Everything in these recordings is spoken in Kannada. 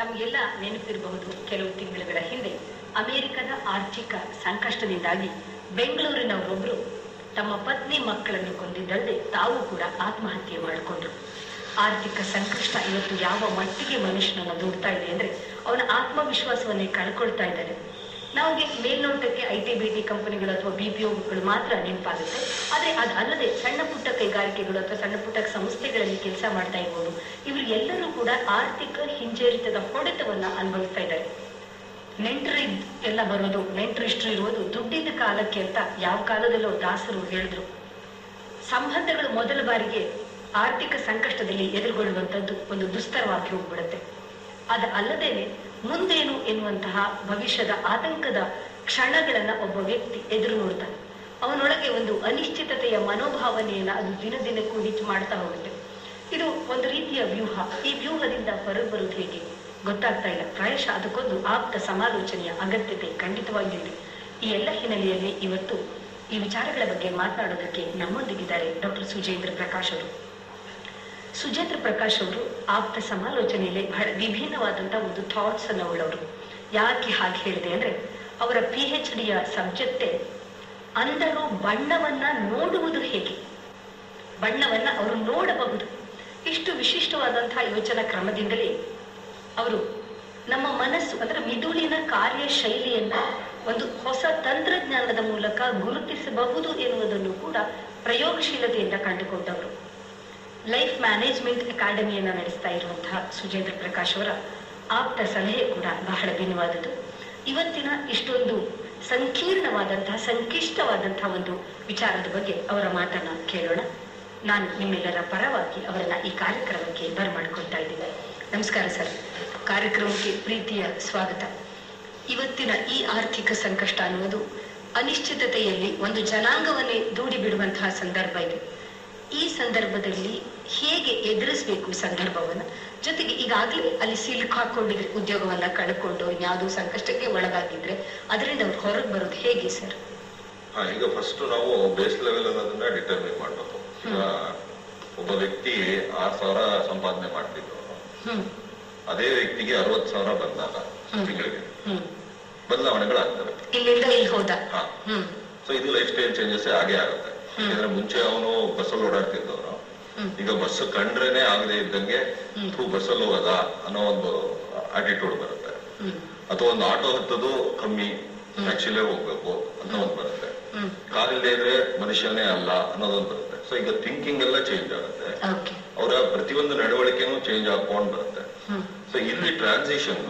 ತಮಗೆಲ್ಲ ನೆನಪಿರಬಹುದು, ಕೆಲವು ತಿಂಗಳುಗಳ ಹಿಂದೆ ಅಮೆರಿಕದ ಆರ್ಥಿಕ ಸಂಕಷ್ಟದಿಂದಾಗಿ ಬೆಂಗಳೂರಿನವರೊಬ್ಬರು ತಮ್ಮ ಪತ್ನಿ ಮಕ್ಕಳನ್ನು ಕೊಂದಿದ್ದಲ್ಲದೆ ತಾವು ಕೂಡ ಆತ್ಮಹತ್ಯೆ ಮಾಡಿಕೊಂಡ್ರು. ಆರ್ಥಿಕ ಸಂಕಷ್ಟ ಇವತ್ತು ಯಾವ ಮಟ್ಟಿಗೆ ಮನುಷ್ಯನನ್ನು ದೂಡ್ತಾ ಇದೆ ಅಂದ್ರೆ ಅವನ ಆತ್ಮವಿಶ್ವಾಸವನ್ನೇ ಕಳ್ಕೊಳ್ತಾ ಇದ್ದಾರೆ. ನಮಗೆ ಮೇಲ್ನೋಟಕ್ಕೆ IT-BT ಕಂಪನಿಗಳು ಅಥವಾ BPOಗಳು ಮಾತ್ರ ನೆನಪಾಗುತ್ತೆ. ಆದರೆ ಅದಲ್ಲದೆ ಸಣ್ಣ ಪುಟ್ಟ ಕೈಗಾರಿಕೆಗಳು ಅಥವಾ ಸಣ್ಣ ಪುಟ್ಟ ಸಂಸ್ಥೆಗಳಲ್ಲಿ ಕೆಲಸ ಮಾಡ್ತಾ ಇರ್ಬೋದು. ಇವರು ಎಲ್ಲರೂ ಕೂಡ ಆರ್ಥಿಕ ಹಿಂಜರಿತದ ಹೊಡೆತವನ್ನ ಅನುಭವಿಸ್ತಾ ಇದ್ದಾರೆ. ನೆಂಟರು ಎಲ್ಲ ಬರೋದು, ನೆಂಟರಿಷ್ಟರು ಇರುವುದು ದುಡ್ಡಿದ್ದ ಕಾಲಕ್ಕೆ ಅಂತ ಯಾವ ಕಾಲದಲ್ಲೋ ದಾಸರು ಹೇಳಿದ್ರು. ಸಂಬಂಧಗಳು ಮೊದಲ ಬಾರಿಗೆ ಆರ್ಥಿಕ ಸಂಕಷ್ಟದಲ್ಲಿ ಎದುರುಗೊಳ್ಳುವಂಥದ್ದು ಒಂದು ದುಸ್ತರವಾಗಿ ಹೋಗ್ಬಿಡುತ್ತೆ. ಅದ ಅಲ್ಲದೇನೆ ಮುಂದೇನು ಎನ್ನುವಂತಹ ಭವಿಷ್ಯದ ಆತಂಕದ ಕ್ಷಣಗಳನ್ನ ಒಬ್ಬ ವ್ಯಕ್ತಿ ಎದುರು ನೋಡ್ತಾನೆ. ಅವನೊಳಗೆ ಒಂದು ಅನಿಶ್ಚಿತತೆಯ ಮನೋಭಾವನೆಯನ್ನ ಅದು ದಿನದಿನಕ್ಕೂ ಹೆಚ್ಚು ಮಾಡ್ತಾ ಹೋಗುತ್ತೆ. ಇದು ಒಂದು ರೀತಿಯ ವ್ಯೂಹ. ಈ ವ್ಯೂಹದಿಂದ ಹೊರಗೆ ಬರುವುದು ಹೇಗೆ ಗೊತ್ತಾಗ್ತಾ ಇಲ್ಲ. ಪ್ರಾಯಶಃ ಅದಕ್ಕೊಂದು ಆಪ್ತ ಸಮಾಲೋಚನೆಯ ಅಗತ್ಯತೆ ಖಂಡಿತವಾಗಿಇದೆ. ಈ ಎಲ್ಲ ಹಿನ್ನೆಲೆಯಲ್ಲಿ ಇವತ್ತು ಈ ವಿಚಾರಗಳ ಬಗ್ಗೆ ಮಾತನಾಡೋದಕ್ಕೆ ನಮ್ಮೊಂದಿಗಿದ್ದಾರೆ ಡಾಕ್ಟರ್ ಸುಜೇಂದ್ರ ಪ್ರಕಾಶ್ ಅವರು. ಸುಜೇಂದ್ರ ಪ್ರಕಾಶ್ ಅವರು ಆಪ್ತ ಸಮಾಲೋಚನೆಯಲ್ಲಿ ಬಹಳ ವಿಭಿನ್ನವಾದಂತಹ ಒಂದು ಥಾಟ್ಸ್ ಅನ್ನು ಉಳ್ಳವರು. ಯಾಕೆ ಹಾಗೆ ಹೇಳಿದೆ ಅಂದ್ರೆ ಅವರ PhDಯ ಸಬ್ಜೆಕ್ಟೇ ಅಂಧರು ಬಣ್ಣವನ್ನ ನೋಡುವುದು ಹೇಗೆ, ಬಣ್ಣವನ್ನ ಅವರು ನೋಡಬಹುದು. ಇಷ್ಟು ವಿಶಿಷ್ಟವಾದಂತಹ ಯೋಚನಾ ಕ್ರಮದಿಂದಲೇ ಅವರು ನಮ್ಮ ಮನಸ್ಸು ಅಂದ್ರೆ ಮಿದುಳಿನ ಕಾರ್ಯಶೈಲಿಯನ್ನ ಒಂದು ಹೊಸ ತಂತ್ರಜ್ಞಾನದ ಮೂಲಕ ಗುರುತಿಸಬಹುದು ಎನ್ನುವುದನ್ನು ಕೂಡ ಪ್ರಯೋಗಶೀಲತೆಯಿಂದ ಕಂಡುಕೊಂಡವರು. ಲೈಫ್ ಮ್ಯಾನೇಜ್ಮೆಂಟ್ ಅಕಾಡೆಮಿಯನ್ನ ನಡೆಸ್ತಾ ಇರುವಂತಹ ಸುಜೇಂದ್ರ ಪ್ರಕಾಶ್ ಅವರ ಆಪ್ತ ಸಲಹೆ ಕೂಡ ಬಹಳ ಭಿನ್ನವಾದದ್ದು. ಇವತ್ತಿನ ಇಷ್ಟೊಂದು ಸಂಕೀರ್ಣವಾದಂತಹ ಸಂಕ್ಲಿಷ್ಟವಾದಂತಹ ಒಂದು ವಿಚಾರದ ಬಗ್ಗೆ ಅವರ ಮಾತನ್ನ ಕೇಳೋಣ. ನಾನು ನಿಮ್ಮೆಲ್ಲರ ಪರವಾಗಿ ಅವರನ್ನ ಈ ಕಾರ್ಯಕ್ರಮಕ್ಕೆ ಬರಮಾಡ್ಕೊಳ್ತಾ ಇದ್ದೇನೆ. ನಮಸ್ಕಾರ ಸರ್, ಕಾರ್ಯಕ್ರಮಕ್ಕೆ ಪ್ರೀತಿಯ ಸ್ವಾಗತ. ಇವತ್ತಿನ ಈ ಆರ್ಥಿಕ ಸಂಕಷ್ಟ ಅನ್ನುವುದು ಅನಿಶ್ಚಿತತೆಯಲ್ಲಿ ಒಂದು ಜನಾಂಗವನ್ನೇ ದೂಡಿ ಬಿಡುವಂತಹ ಸಂದರ್ಭ ಇದೆ. ಈ ಸಂದರ್ಭದಲ್ಲಿ ಹೇಗೆ ಎದುರಿಸಬೇಕು ಸಂದರ್ಭವನ್ನ, ಜೊತೆಗೆ ಈಗಾಗಲೇ ಅಲ್ಲಿ ಸಿಲುಕು ಹಾಕೊಂಡಿದ್ರೆ ಉದ್ಯೋಗವನ್ನ ಕಳ್ಕೊಂಡು ಇನ್ಯಾವುದೋ ಸಂಕಷ್ಟಕ್ಕೆ ಒಳಗಾಗಿದ್ರೆ ಅದರಿಂದ ಅವ್ರು ಹೊರಗೆ ಬರೋದು ಹೇಗೆ ಸರ್? ಈಗ ಫಸ್ಟ್ ನಾವು ಬೇಸ್ ಲೆವೆಲ್ ಅನ್ನೋದನ್ನ ಡಿಟರ್ಮಿನ್ ಮಾಡ್ಬೇಕು. ಒಬ್ಬ ವ್ಯಕ್ತಿ 6,000 ಸಂಪಾದನೆ ಮಾಡ್ತಿದ್ರು, ಅದೇ ವ್ಯಕ್ತಿಗೆ 60,000 ಬಂದಾಗ ತಿಂಗಳಿಗೆ ಬದಲಾವಣೆಗಳಾಗ್ತವೆ. ಇಲ್ಲಿಂದ ಇಲ್ಲಿ ಹೋದ. ಸೊ ಇದು ಲೈಫ್ ಸ್ಟೈಲ್ ಚೇಂಜಸ್ ಆಗೇ ಆಗುತ್ತೆ. ಯಾಕಂದ್ರೆ ಮುಂಚೆ ಅವನು ಬಸ್ಸಲ್ಲಿ ಓಡಾಡ್ತಿದ್ದವನು ಈಗ ಬಸ್ ಕಂಡ್ರೇನೆ ಆಗದೆ ಇದ್ದಂಗೆ ಬಸ್ಸಲ್ಲಿ ಹೋಗೋದ ಅನ್ನೋ ಒಂದು ಆಟಿಟ್ಯೂಡ್ ಬರುತ್ತೆ. ಅಥವಾ ಒಂದು ಆಟೋ ಹತ್ತದು ಕಮ್ಮಿ, ಟ್ಯಾಕ್ಸಿಲೇ ಹೋಗ್ಬೇಕು ಅಂತ ಒಂದು ಬರುತ್ತೆ. ಕಾಲಿಲ್ಲದೆ ಇದ್ರೆ ಮನುಷ್ಯನೇ ಅಲ್ಲ ಅನ್ನೋದೊಂದು ಬರುತ್ತೆ. ಸೊ ಈಗ ಥಿಂಕಿಂಗ್ ಎಲ್ಲ ಚೇಂಜ್ ಆಗುತ್ತೆ, ಅವರ ಪ್ರತಿಯೊಂದು ನಡವಳಿಕೆನೂ ಚೇಂಜ್ ಆಗ್ಕೊಂಡ್ ಬರುತ್ತೆ. ಸೊ ಇಲ್ಲಿ ಟ್ರಾನ್ಸಿಷನ್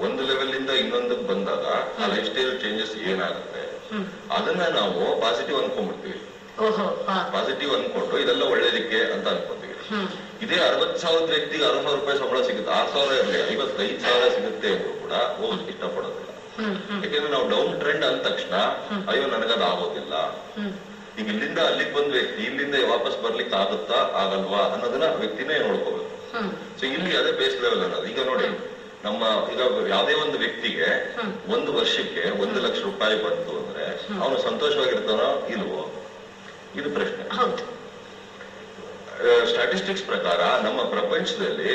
ಒಂದು ಲೆವೆಲ್ ಇಂದ ಇನ್ನೊಂದಕ್ಕೆ ಬಂದಾಗ ಆ ಲೈಫ್ ಸ್ಟೈಲ್ ಚೇಂಜಸ್ ಏನಾಗುತ್ತೆ ಅದನ್ನ ನಾವು ಪಾಸಿಟಿವ್ ಅನ್ಕೊಂಡ್ಬಿಡ್ತೀವಿ. ಪಾಸಿಟಿವ್ ಅನ್ಕೊಂಡು ಇದೆಲ್ಲ ಒಳ್ಳೇದಕ್ಕೆ ಅಂತ ಅನ್ಕೊಂತೀವಿ. ಇದೇ 60,000 ವ್ಯಕ್ತಿಗೆ 60,000 ರೂಪಾಯಿ ಸಂಬಳ ಸಿಗುತ್ತೆ, 6,000 ಇರಲಿ 55,000 ಸಿಗುತ್ತೆ ಅಂದ್ರೂ ಕೂಡ ಹೋಗಕ್ಕೆ ಇಷ್ಟಪಡೋದಿಲ್ಲ. ಯಾಕೆಂದ್ರೆ ನಾವು ಡೌನ್ ಟ್ರೆಂಡ್ ಅಂದ ತಕ್ಷಣ ಅಯ್ಯೋ ನನಗದು ಆಗೋದಿಲ್ಲ. ಈಗ ಇಲ್ಲಿಂದ ಅಲ್ಲಿಗೆ ಬಂದ ವ್ಯಕ್ತಿ ಇಲ್ಲಿಂದ ವಾಪಸ್ ಬರ್ಲಿಕ್ಕೆ ಆಗುತ್ತಾ ಆಗಲ್ವಾ ಅನ್ನೋದನ್ನ ವ್ಯಕ್ತಿನೇ ನೋಡ್ಕೋಬೇಕು. ಸೊ ಇಲ್ಲಿ ಅದೇ ಬೇಸ್ ಲೆವೆಲ್ ಅನ್ನೋದು. ಈಗ ನೋಡಿ, ನಮ್ಮ ಈಗ ಯಾವುದೇ ಒಂದು ವ್ಯಕ್ತಿಗೆ ಒಂದು ವರ್ಷಕ್ಕೆ 1 ಲಕ್ಷ ರೂಪಾಯಿ ಬಂತು ಅಂದ್ರೆ ಅವನು ಸಂತೋಷವಾಗಿರ್ತಾನೋ ಇಲ್ವೋ, ಇದು ಪ್ರಶ್ನೆ. ಸ್ಟಾಟಿಸ್ಟಿಕ್ಸ್ ಪ್ರಕಾರ ನಮ್ಮ ಪ್ರಪಂಚದಲ್ಲಿ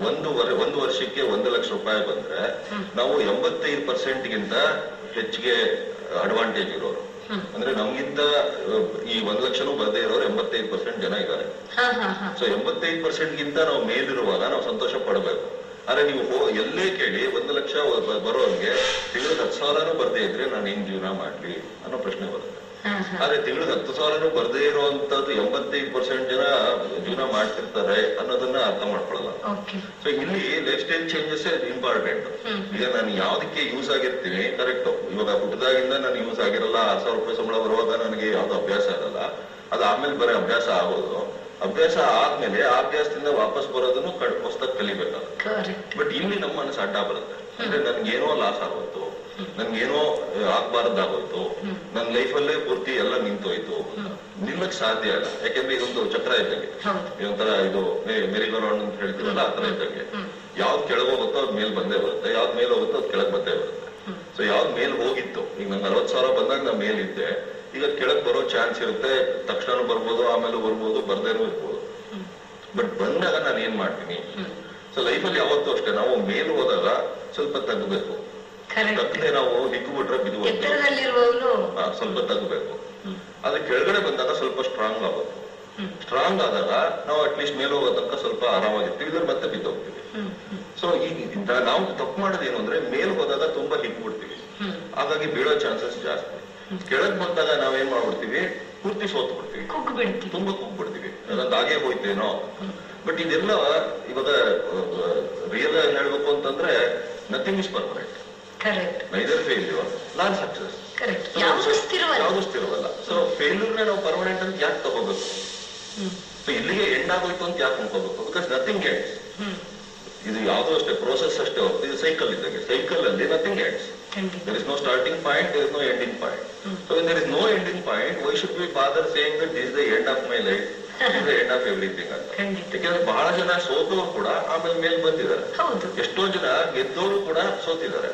ಒಂದು ವರ್ಷಕ್ಕೆ 1 ಲಕ್ಷ ರೂಪಾಯಿ ಬಂದ್ರೆ ನಾವು 85% ಹೆಚ್ಚಿಗೆ ಅಡ್ವಾಂಟೇಜ್ ಇರೋರು. ಅಂದ್ರೆ ನಮ್ಗಿಂತ ಈ 1 ಲಕ್ಷನೂ ಬರದೇ ಇರೋರು 85% ಜನ ಇದ್ದಾರೆ. ಸೊ 85% ನಾವು ಮೇಲಿರುವಾಗ ನಾವು ಸಂತೋಷ ಪಡಬೇಕು. ಆದ್ರೆ ನೀವು ಎಲ್ಲೇ ಕೇಳಿ 1 ಲಕ್ಷ ಬರೋನ್ಗೆ ತಿಂಗಳಿಗೆ 10,000 ಬರ್ದೇ ಇದ್ರೆ ನಾನು ಏನ್ ಜೀವನ ಮಾಡ್ಲಿ ಅನ್ನೋ ಪ್ರಶ್ನೆ ಬರುತ್ತೆ. ಆದ್ರೆ ತಿಂಗಳಿಗೆ 10,000 ಬರ್ದೇ ಇರುವಂತದ್ದು 85% ಜನ ಜೀವನ ಮಾಡ್ತಿರ್ತಾರೆ ಅನ್ನೋದನ್ನ ಅರ್ಥ ಮಾಡ್ಕೊಳ್ಳಲ್ಲ. ಸೊ ಇಲ್ಲಿ ಲೈಫ್ ಸ್ಟೈಲ್ ಚೇಂಜಸ್ ಇಂಪಾರ್ಟೆಂಟ್. ಈಗ ನಾನು ಯಾವ್ದಕ್ಕೆ ಯೂಸ್ ಆಗಿರ್ತೀನಿ ಕರೆಕ್ಟ್. ಇವಾಗ ಹುಟ್ಟದಾಗಿಂದ ನಾನು ಯೂಸ್ ಆಗಿರಲ್ಲ. 6,000 ರೂಪಾಯಿ ಸಂಬಳ ಬರುವಾಗ ನನಗೆ ಯಾವ್ದು ಅಭ್ಯಾಸ ಇರಲ್ಲ. ಅದು ಆಮೇಲೆ ಬರೀ ಅಭ್ಯಾಸ ಆಗೋದು. ಅಭ್ಯಾಸ ಆದ್ಮೇಲೆ ಆ ಅಭ್ಯಾಸದಿಂದ ವಾಪಸ್ ಬರೋದನ್ನು ಹೊಸದಾಗಿ ಕಲಿಬೇಕಾಗುತ್ತೆ. ಬಟ್ ಇಲ್ಲಿ ನಮ್ಮ ಮನಸ್ಸು ಅಡ್ಡ ಬರುತ್ತೆ. ಅಂದ್ರೆ ನನ್ಗೇನೋ ಲಾಸ್ ಆಗೋಯ್ತು, ನನ್ಗೇನೋ ಆಗ್ಬಾರ್ದಾಗೋಯ್ತು, ನನ್ನ ಲೈಫಲ್ಲೇ ಪೂರ್ತಿ ಎಲ್ಲ ನಿಂತೋಯ್ತು. ನಿಲ್ಲಕ್ ಸಾಧ್ಯ ಇಲ್ಲ. ಯಾಕೆಂದ್ರೆ ಇದೊಂದು ಚಕ್ರ ಇದ್ದಂಗೆ, ಇದೊಂಥರ ಇದು ಮೆರಿಗೋ ರೌಂಡ್ ಅಂತ ಹೇಳ್ತೀವಲ್ಲ ಆ ತರ ಇದ್ದಂಗೆ. ಯಾವ್ದು ಕೆಳಗೆ ಹೋಗುತ್ತೋ ಅದ್ ಮೇಲ್ ಬಂದೇ ಬರುತ್ತೆ, ಯಾವ್ದು ಮೇಲ್ ಹೋಗುತ್ತೋ ಅದ್ ಕೆಳಗ್ ಬಂದೇ ಬರುತ್ತೆ. ಸೊ ಯಾವ್ದು ಮೇಲ್ ಹೋಗಿತ್ತು, ಈಗ ನಂಗೆ 60,000 ಬಂದಾಗ ನಾ ಮೇಲಿದ್ದೆ, ಈಗ ಕೆಳಗ್ ಬರೋ ಚಾನ್ಸ್ ಇರುತ್ತೆ. ತಕ್ಷಣ ಬರ್ಬೋದು, ಆಮೇಲೆ ಬರ್ಬೋದು, ಬರ್ದೇನೂ ಇರ್ಬೋದು. ಬಟ್ ಬಂದಾಗ ನಾನು ಏನ್ ಮಾಡ್ತೀನಿ. ಸೊ ಲೈಫಲ್ಲಿ ಯಾವತ್ತೂ ಅಷ್ಟೇ ನಾವು ಮೇಲ್ ಹೋದಾಗ ಸ್ವಲ್ಪ ತಗ್ಬೇಕು. ತಪ್ಪದೆ ನಾವು ಹಿಗ್ಗುಬಿಟ್ರೆ ಬಿದ್ದು ಸ್ವಲ್ಪ ತಗ್ಬೇಕು. ಅದ್ರ ಕೆಳಗಡೆ ಬಂದಾಗ ಸ್ವಲ್ಪ ಸ್ಟ್ರಾಂಗ್ ಆಗುತ್ತೆ. ಸ್ಟ್ರಾಂಗ್ ಆದಾಗ ನಾವು ಅಟ್ಲೀಸ್ಟ್ ಮೇಲೆ ಹೋಗೋ ತನಕ ಸ್ವಲ್ಪ ಆರಾಮಾಗಿರ್ತೀವಿ, ಇದ್ರ ಮತ್ತೆ ಬಿದ್ದೋಗ್ತೀವಿ. ಸೊ ಈಗ ನಾವು ತಪ್ಪು ಮಾಡೋದೇನು ಅಂದ್ರೆ ಮೇಲ್ ಹೋದಾಗ ತುಂಬಾ ಹಿಗ್ಬಿಡ್ತೀವಿ, ಹಾಗಾಗಿ ಬೀಳೋ ಚಾನ್ಸಸ್ ಜಾಸ್ತಿ. ಕೆಳಗ್ ಬಂದಾಗ ನಾವೇನ್ ಮಾಡ್ಬಿಡ್ತೀವಿ, ಪೂರ್ತಿ ಸೋತು ಬಿಡ್ತೀವಿ, ತುಂಬಾ ಕುಗ್ಬಿಡ್ತೀವಿ, ಅದೊಂದು ಹಾಗೆ ಹೋಯ್ತೇನೋ. ಬಟ್ ಇದೆಲ್ಲ ಇವಾಗ ರಿಯಲ್ ಆಗಿ ಹೇಳ್ಬೇಕು ಅಂತಂದ್ರೆ nothing is permanent, neither failure non success, ಯಾವುದು ಸ್ಥಿರವಲ್ಲ. ಸೊ ಫೇಲ್ಯೂರ್ನ ನಾವು ಪರ್ಮನೆಂಟ್ ಅಂತ ಯಾಕೆ ತಗೋಬೇಕು? ಸೊ ಇಲ್ಲಿಗೆ ಎಂಡ್ ಆಗೋಯ್ತು ಅಂತ ಯಾಕೆ ಅನ್ಕೋಬೇಕು? Because nothing ends. ಇದು ಯಾವ್ದು ಅಷ್ಟೇ ಪ್ರೋಸೆಸ್ ಅಷ್ಟೇ ಹೊರತು ಇದು ಸೈಕಲ್ ಇದ್ದಂಗೆ. ಸೈಕಲ್ ಅಲ್ಲಿ nothing ends. There is no starting point, there is no ending point. So when there is no ending point, why should we bother saying that this is the end of my life, this is the end of everything ಅಂತ? ಯಾಕಂದ್ರೆ ಬಹಳ ಜನ ಸೋತವರು ಕೂಡ ಆಮೇಲೆ ಮೇಲೆ ಬಂದಿದ್ದಾರೆ, ಎಷ್ಟೋ ಜನ ಗೆದ್ದವರು ಕೂಡ ಸೋತಿದ್ದಾರೆ.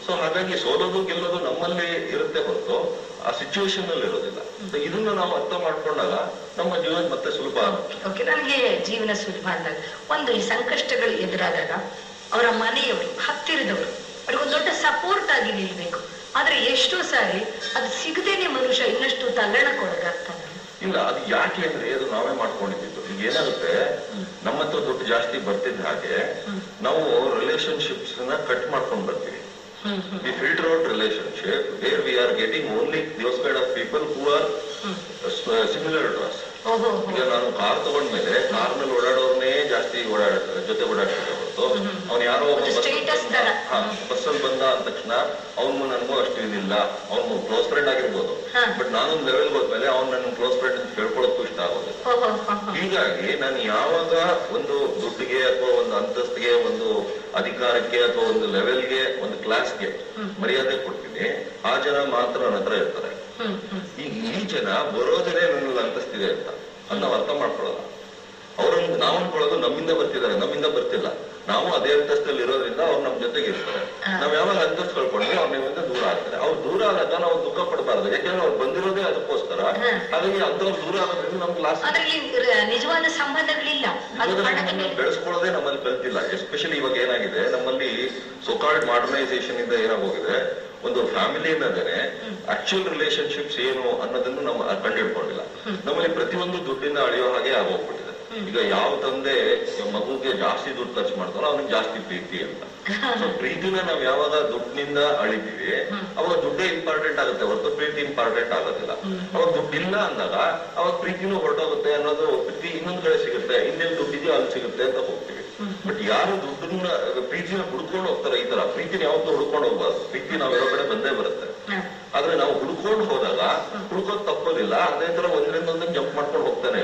ಸೊ ಹಾಗಾಗಿ ಸೋಲೋದು ಗೆಲ್ಲೋದು ನಮ್ಮಲ್ಲಿ ಇರುತ್ತೆ ಹೊರತು ಆ ಸಿಚುವೇಶನ್ ಅಲ್ಲಿ ಇರೋದಿಲ್ಲ. ಇದನ್ನ ನಾವು ಅರ್ಥ ಮಾಡ್ಕೊಂಡಾಗ ನಮ್ಮ ಜೀವನ ಮತ್ತೆ ಸುಲಭ ಆಗುತ್ತೆ. ನನಗೆ ಜೀವನ ಸುಲಭ ಅಂದಾಗ ಒಂದು ಈ ಸಂಕಷ್ಟಗಳು ಎದುರಾದಾಗ ಅವರ ಮನೆಯವರು ಹತ್ತಿರದವರು ಅವ್ರಿಗೊಂದು ದೊಡ್ಡ ಸಪೋರ್ಟ್ ಆಗಿ ನಿಲ್ಬೇಕು. ಆದ್ರೆ ಎಷ್ಟೋ ಸಾರಿ ಅದು ಸಿಗದೇನೆ ಮನುಷ್ಯ ಇನ್ನಷ್ಟು ತಲ್ಲಣಕ್ಕೊಳಗಾಗ್ತಾನೆ. ಇಲ್ಲ, ಅದು ಯಾಕೆ ಅಂದ್ರೆ ಅದು ನಾವೇ ಮಾಡ್ಕೊಂಡಿದ್ದು. ಈಗ ಏನಾಗುತ್ತೆ, ನಮ್ಮ ಹತ್ರ ದುಡ್ಡು ಜಾಸ್ತಿ ಬರ್ತಿದ್ದ ಹಾಗೆ ನಾವು ರಿಲೇಶನ್ಶಿಪ್ಸ್ ನ ಕಟ್ ಮಾಡ್ಕೊಂಡು ಬರ್ತೀವಿ. We filter out relationship where we are getting only those kind of people who are similar to us. ಈಗ ನಾನು ಕಾರ್ ತಗೊಂಡ್ಮೇಲೆ ಕಾರ್ನಲ್ಲಿ ಓಡಾಡೋರ್ನೇ ಜಾಸ್ತಿ ಜೊತೆ ಓಡಾಡ್ತಿದ್ದೆ ಹೊರತು ಅವ್ನು ಯಾರೋ ಬಸ್ಸಲ್ಲಿ ಬಂದ ಅಂದ ತಕ್ಷಣ ಅವ್ನು ನನಗೂ ಅಷ್ಟು ಇದಿಲ್ಲ. ಅವ್ನು ಕ್ಲೋಸ್ ಫ್ರೆಂಡ್ ಆಗಿರ್ಬೋದು, ಬಟ್ ನಾನೊಂದು ಲೆವೆಲ್ ಹೋದ್ಮೇಲೆ ಅವ್ನು ನನ್ನ ಕ್ಲೋಸ್ ಫ್ರೆಂಡ್ ಅಂತ ಹೇಳ್ಕೊಳಕ್ಕೂ ಇಷ್ಟ ಆಗೋದಿಲ್ಲ. ಹೀಗಾಗಿ ನಾನು ಯಾವಾಗ ಒಂದು ದುಡ್ಡಿಗೆ ಅಥವಾ ಒಂದು ಅಂತಸ್ತಿಗೆ, ಒಂದು ಅಧಿಕಾರಕ್ಕೆ ಅಥವಾ ಒಂದು ಲೆವೆಲ್ಗೆ, ಒಂದು ಕ್ಲಾಸ್ಗೆ ಮರ್ಯಾದೆ ಕೊಡ್ತೀನಿ, ಆ ಜನ ಮಾತ್ರ ನನ್ನ ಹತ್ರ ಇರ್ತಾರೆ. ಈಗ ಈ ಜನ ಬರೋದನ್ನೇ ನನ್ನಲ್ಲಿ ಅಂತಸ್ತಿದೆ ಅಂತ ಅದು ನಾವು ಅರ್ಥ ಮಾಡ್ಕೊಳ್ಳಲ್ಲ. ಅವ್ರನ್ನ ನಾವು ಅನ್ಕೊಳ್ಳೋದು ನಮ್ಮಿಂದ ಬರ್ತಿದ್ದಾರೆ, ನಮ್ಮಿಂದ ಬರ್ತಿಲ್ಲ. ನಾವು ಅದೇ ಅಂತಸ್ತಲ್ಲಿ ಇರೋದ್ರಿಂದ ಅವ್ರು ನಮ್ ಜೊತೆಗೆ ಇರ್ತಾರೆ. ನಾವ್ ಯಾವಾಗ ಅಂತಸ್ತು ಕಳ್ಕೊಂಡ್ರೆ ಅವ್ರ ನಿಮ್ಮಿಂದ ದೂರ ಆಗ್ತಾರೆ. ಅವ್ರು ದೂರ ಆದಾಗ ನಾವು ದುಃಖ ಪಡಬಾರ್ದು, ಯಾಕಂದ್ರೆ ಅವ್ರು ಬಂದಿರೋದೇ ಅದಕ್ಕೋಸ್ಕರ. ಹಾಗಾಗಿ ಅಂತವ್ರು ದೂರ ಆಗೋದ್ರಿಂದ ನಮ್ಗೆ ಲಾಸ್. ನಿಜವಾದ ಸಂಬಂಧಗಳಿಲ್ಲ, ಬೆಳೆಸ್ಕೊಳ್ಳೋದೇ ನಮ್ಮಲ್ಲಿ ಕಲ್ತಿಲ್ಲ. ಎಸ್ಪೆಷಲಿ ಇವಾಗ ಏನಾಗಿದೆ, ನಮ್ಮಲ್ಲಿ ಸೋಕಾಲ್ಡ್ ಮಾಡರ್ನೈಸೇಷನ್ ಇಂದ ಏನಾಗೋಗಿದೆ, ಒಂದು ಫ್ಯಾಮಿಲಿ ಅನ್ನೋದೇನೆ ಆಕ್ಚುಯಲ್ ರಿಲೇಶನ್ಶಿಪ್ಸ್ ಏನು ಅನ್ನೋದನ್ನು ನಾವು ಕಂಡುಹಿಡ್ಕೊಂಡಿಲ್ಲ. ನಮ್ಮಲ್ಲಿ ಪ್ರತಿಯೊಂದು ದುಡ್ಡಿಂದ ಅಳಿಯೋ ಹಾಗೆ ಆಗೋಗ್ಬಿಟ್ಟಿದೆ. ಈಗ ಯಾವ ತಂದೆ ಮಗುಗೆ ಜಾಸ್ತಿ ದುಡ್ಡು ಖರ್ಚು ಮಾಡ್ತಾರೋ ಅವನಿಗೆ ಜಾಸ್ತಿ ಪ್ರೀತಿ ಅಂತ. ಸೊ ಪ್ರೀತಿನ ನಾವ್ ಯಾವಾಗ ದುಡ್ಡಿನಿಂದ ಅಳಿತೀವಿ ಅವಾಗ ದುಡ್ಡೇ ಇಂಪಾರ್ಟೆಂಟ್ ಆಗುತ್ತೆ ಹೊರತು ಪ್ರೀತಿ ಇಂಪಾರ್ಟೆಂಟ್ ಆಗೋದಿಲ್ಲ. ಅವಾಗ ದುಡ್ಡಿಲ್ಲ ಅಂದಾಗ ಅವಾಗ ಪ್ರೀತಿನೂ ಹೊರಟೋಗುತ್ತೆ ಅನ್ನೋದು. ಪ್ರೀತಿ ಇನ್ನೊಂದ್ ಕಡೆ ಸಿಗುತ್ತೆ, ಇನ್ನೆಲ್ಲಿ ದುಡ್ಡಿದೆಯೋ ಅಲ್ಲಿ ಸಿಗುತ್ತೆ ಅಂತ ಹೋಗ್ತೀವಿ. ಬಟ್ ಯಾರು ದುಡ್ಡನ್ನ ಪ್ರೀತಿನ ಹುಡ್ಕೊಂಡು ಹೋಗ್ತಾರೆ, ಈ ತರ ಪ್ರೀತಿನ ಯಾವತ್ತೂ ಹುಡ್ಕೊಂಡು ಹೋಗ್ಬಾರ್ದು. ಪ್ರೀತಿ ನಾವೆಲ್ಲ ಕಡೆ ಬಂದೇ ಬರುತ್ತೆ. ಆದ್ರೆ ನಾವು ಹುಡ್ಕೊಂಡು ಹೋದಾಗ ಹುಡ್ಕೋದ್ ತಪ್ಪೋದಿಲ್ಲ, ಅದೇ ತರ ಒಂದ್ರಿಂದ ಒಂದೊಂದು ಜಂಪ್ ಮಾಡ್ಕೊಂಡು ಹೋಗ್ತಾನೆ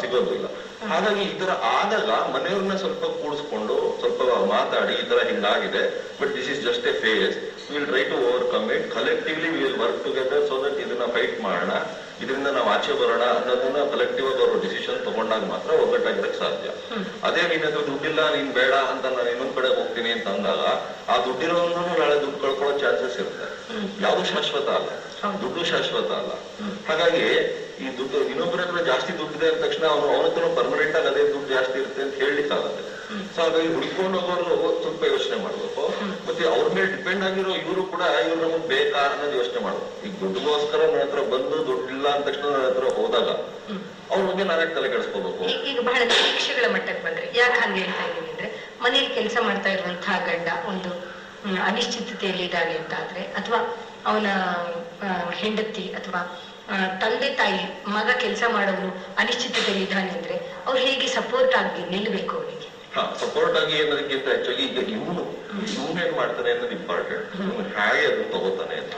ಸಿಗೋದು ಇಲ್ಲ. ಹಾಗಾಗಿ ಈ ತರ ಆದಾಗ ಮನೆಯವ್ರನ್ನ ಸ್ವಲ್ಪ ಕೂಡಿಸ್ಕೊಂಡು ಸ್ವಲ್ಪ ಮಾತಾಡಿ, ಈ ತರ ಹಿಂಗಾಗಿದೆ, but this is just a phase, will try to overcome it, collectively will work together so that ಇದನ್ನ ಫೈಟ್ ಮಾಡೋಣ, ಇದರಿಂದ ನಾವು ಆಚೆ ಬರೋಣ ಅನ್ನೋದನ್ನ ಕಲೆಕ್ಟಿವ್ ಆಗಿ ಅವರು ಡಿಸಿಷನ್ ತಗೊಂಡಾಗ ಮಾತ್ರ ಒಗ್ಗಟ್ಟಾಗಿರಕ್ ಸಾಧ್ಯ. ಅದೇ ನಿನ್ನದು ದುಡ್ಡಿಲ್ಲ, ನೀನ್ ಬೇಡ ಅಂತ ನಾನು ಇನ್ನೊಂದ್ ಕಡೆ ಹೋಗ್ತೀನಿ ಅಂತ ಅಂದಾಗ ಆ ದುಡ್ಡಿರೋನು ನಾಳೆ ದುಡ್ಡು ಕಳ್ಕೊಳ್ಳೋ ಚಾನ್ಸಸ್ ಇರುತ್ತೆ. ಯಾವುದು ಶಾಶ್ವತ ಅಲ್ಲ, ದುಡ್ಡು ಶಾಶ್ವತ ಅಲ್ಲ. ಹಾಗಾಗಿ ಈ ದುಡ್ಡು ಇನ್ನೊಬ್ಬರ ಹತ್ರ ಜಾಸ್ತಿ ದುಡ್ಡಿದೆ ಅಂದ ತಕ್ಷಣ ಅವನ ಹತ್ರ ಪರ್ಮನೆಂಟ್ ಆಗಿ ಅದೇ ದುಡ್ಡು ಜಾಸ್ತಿ ಇರುತ್ತೆ ಅಂತ ಹೇಳಲಿಕ್ಕೆ ಆಗುತ್ತೆ. ಸೊ ಹಾಗಾಗಿ ಹುಡ್ಕೊಂಡು ಹೋಗೋರು ಸ್ವಲ್ಪ ಯೋಚನೆ ಮಾಡ್ಬೇಕು. ಮತ್ತೆ ಅವ್ರ ಮೇಲೆ ಡಿಪೆಂಡ್ ಆಗಿರೋ ಇವರು ಕೂಡ ಇವ್ರು ನಮಗ್ ಬೇಕಾ ಅನ್ನೋದು ಯೋಚನೆ ಮಾಡ್ಬೇಕು. ಈಗ ದುಡ್ಡುಗೋಸ್ಕರ ನನ್ನ ಹತ್ರ ಬಂದು ದುಡ್ಡಿಲ್ಲ ಅಂದ ತಕ್ಷಣ ನನ್ನ ಹತ್ರ ಹೋದಾಗ ಅವ್ರ ಬಗ್ಗೆ ನಾನೇ ತಲೆ ಕೆಡಿಸ್ಕೋಬೇಕು. ಈಗ ಬಹಳ ನಿರೀಕ್ಷೆಗಳ ಮಟ್ಟಕ್ಕೆ ಬಂದ್ರೆ ಯಾಕೆ ಹಂಗೆ ಹೇಳ್ತಾ ಇದ್ದೀನಿ ಅಂದ್ರೆ, ಮನೇಲಿ ಕೆಲಸ ಮಾಡ್ತಾ ಇರುವಂತಹ ಗಂಡ ಒಂದು ಅನಿಶ್ಚಿತತೆಯಲ್ಲಿ ಇದ್ದಾನೆ ಅಂತ ಆದ್ರೆ, ಅಥವಾ ಅವನ ಹೆಂಡತಿ ಅಥವಾ ತಂದೆ ತಾಯಿ ಮಗ ಕೆಲಸ ಮಾಡೋನು ಅನಿಶ್ಚಿತತೆಯಲ್ಲಿ ಇದ್ದಾನೆ ಅಂದ್ರೆ ಅವ್ರು ಹೇಗೆ ಸಪೋರ್ಟ್ ಆಗಿ ನಿಲ್ಬೇಕು ಅವನಿಗೆ? ಸಪೋರ್ಟ್ ಆಗಿ ಅನ್ನೋದಕ್ಕಿಂತ ಹೆಚ್ಚಾಗಿ ಈಗ ಇವನೇನ್ ಮಾಡ್ತಾನೆ ಅನ್ನೋದು ಇಂಪಾರ್ಟೆಂಟ್, ಹೇಗೆ ಅದನ್ನ ತಗೋತಾನೆ ಅಂತ.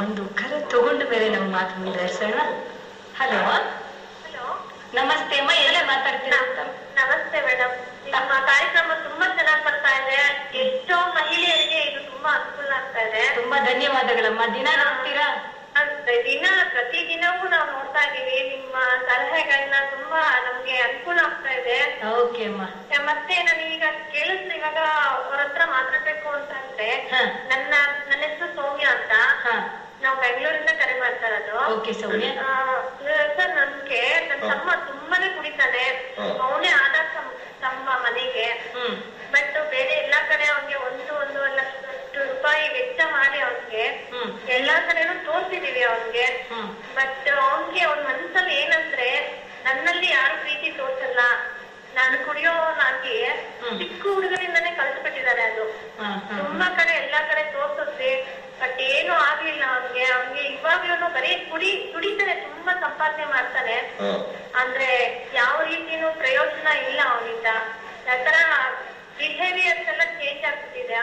ಒಂದು ಕರೆ ತಗೊಂಡ ಮೇಲೆ ನಾವು ಮಾತು ಮುಂದುವರಿಸೋಣ. ಹಲೋ ನಮಸ್ತೆ ಅಮ್ಮ, ಎಲ್ಲ ಮಾತಾಡ್ತೀರಾ? ನಮಸ್ತೆ ಮೇಡಮ್, ನಮ್ಮ ಕಾರ್ಯಕ್ರಮ ತುಂಬಾ ಚೆನ್ನಾಗಿ ಬರ್ತಾ ಇದೆ. ಎಷ್ಟೋ ಮಹಿಳೆಯರಿಗೆ ಇದು ತುಂಬಾ ಅನುಕೂಲ ಆಗ್ತಾ ಇದೆ. ತುಂಬಾ ಧನ್ಯವಾದಗಳಮ್ಮ. ದಿನ ನೋಡ್ತೀರಾ? ಪ್ರತಿದಿನವೂ ನಾವು ನೋಡ್ತಾ ಇದೀವಿ. ನಿಮ್ಮ ಸಲಹೆಗಳನ್ನ ತುಂಬಾ ನಮ್ಗೆ ಅನುಕೂಲ ಆಗ್ತಾ ಇದೆ. ಓಕೆ ಅಮ್ಮ. ಮತ್ತೆ ನಾನು ಈಗ ಕೇಳಿದ್ರೆ, ಇವಾಗ ಅವ್ರ ಹತ್ರ ಮಾತಾಡ್ಬೇಕು ಅಂತ ಅಂದ್ರೆ, ನನ್ನ ಹೆಸರು ಸೌಮ್ಯ ಅಂತ. ನಾವು ಬೆಂಗಳೂರಿಂದ ಕರೆ ಮಾಡ್ತಾ ಇರೋದು. ಸರ್, ನನ್ಗೆ ನನ್ನ ತಮ್ಮ ತುಂಬಾನೇ ಕುಡಿತಾನೆ. ಅವನೇ ಆಧಾರ್ ತಮ್ಮ ಮನೆಗೆ. ಬಟ್ ಬೇರೆ ಎಲ್ಲಾ ಕಡೆ ಅವ್ನಿಗೆ ಒಂದು ಬಟ್ ಅವ್ನ್ಗೆ ಅವ್ನ ಮನ್ಸಲ್ಲಿ ಏನಂದ್ರೆ ನನ್ನಲ್ಲಿ ಯಾರು ಪ್ರೀತಿ ತೋರ್ಸಲ್ಲ, ನಾನು ಕುಡಿಯೋನಾಗಿ ಚಿಕ್ಕ ಹುಡುಗರಿಂದಾನೇ ಕಲ್ತ್ಬಿಟ್ಟಿದ್ದಾರೆ. ಅದು ತುಂಬಾ ಕಡೆ ಎಲ್ಲಾ ಕಡೆ ತೋರ್ಸುತ್ತೆ, ಬಟ್ ಏನು ಆಗ್ಲಿಲ್ಲ ಅವ್ನ್ಗೆ ಇವಾಗ್ಲೂ ಬರೀ ಕುಡಿತಾನೆ, ತುಂಬಾ ಸಂಪಾದನೆ ಮಾಡ್ತಾನೆ. ಅಂದ್ರೆ ಯಾವ ರೀತಿನೂ ಪ್ರಯೋಜನ ಇಲ್ಲ ಅವನಿಂದ. ಯಾತರ ಬಿಹೇವಿಯರ್ಸ್ ಎಲ್ಲ ಚೇಂಜ್ ಆಗ್ಬಿಟ್ಟಿದೆ.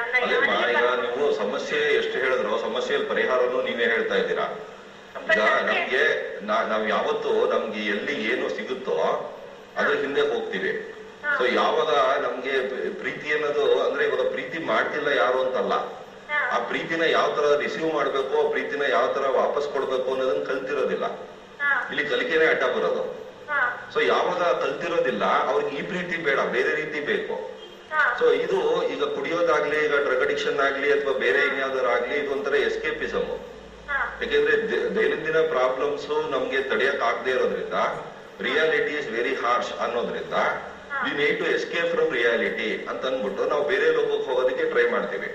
ಈಗ ನೀವು ಸಮಸ್ಯೆ ಎಷ್ಟು ಹೇಳಿದ್ರು ಸಮಸ್ಯೆಯಲ್ಲಿ ಪರಿಹಾರನು ನೀವೇ ಹೇಳ್ತಾ ಇದ್ದೀರಾ. ಈಗ ನಮ್ಗೆ ನಾವ್ ಯಾವತ್ತು ನಮ್ಗೆ ಎಲ್ಲಿ ಏನು ಸಿಗುತ್ತೋ ಅದ್ರ ಹಿಂದೆ ಹೋಗ್ತೀವಿ. ಸೊ ಯಾವಾಗ ನಮ್ಗೆ ಪ್ರೀತಿ ಅನ್ನೋದು ಅಂದ್ರೆ ಇವಾಗ ಪ್ರೀತಿ ಮಾಡ್ತಿಲ್ಲ ಯಾರು ಅಂತಲ್ಲ, ಆ ಪ್ರೀತಿನ ಯಾವ ತರ ರಿಸೀವ್ ಮಾಡ್ಬೇಕು, ಆ ಪ್ರೀತಿನ ಯಾವ ತರ ವಾಪಸ್ ಕೊಡ್ಬೇಕು ಅನ್ನೋದನ್ನ ಕಲ್ತಿರೋದಿಲ್ಲ. ಇಲ್ಲಿ ಕಲಿಕೆನೆ ಅಡ್ಡ ಬರೋದು. ಸೊ ಯಾವಾಗ ಕಲ್ತಿರೋದಿಲ್ಲ ಅವ್ರಿಗೆ ಈ ಪ್ರೀತಿ ಬೇಡ, ಬೇರೆ ರೀತಿ ಬೇಕು. ಸೊ ಇದು ಈಗ ಕುಡಿಯೋದಾಗ್ಲಿ, ಈಗ ಡ್ರಗ್ ಅಡಿಕ್ಷನ್ ಆಗ್ಲಿ ಅಥವಾ ಬೇರೆ ಇನ್ಯಾವ್ದಾರು ಆಗ್ಲಿ, ಇದು ಒಂಥರ ಎಸ್ಕೇಪಿಸಮ್. ಯಾಕೆಂದ್ರೆ ದೈನಂದಿನ ಪ್ರಾಬ್ಲಮ್ಸ್ ನಮ್ಗೆ ತಡೆಯಕ್ ಆಗದೆ ಇರೋದ್ರಿಂದ, ರಿಯಾಲಿಟಿ ಇಸ್ ವೆರಿ ಹಾರ್ಶ್ ಅನ್ನೋದ್ರಿಂದ we need to escape from reality ಅಂತ ಅಂದ್ಬಿಟ್ಟು ನಾವು ಬೇರೆ ಲೋಕಕ್ಕೆ ಹೋಗೋದಕ್ಕೆ ಟ್ರೈ ಮಾಡ್ತೀವಿ.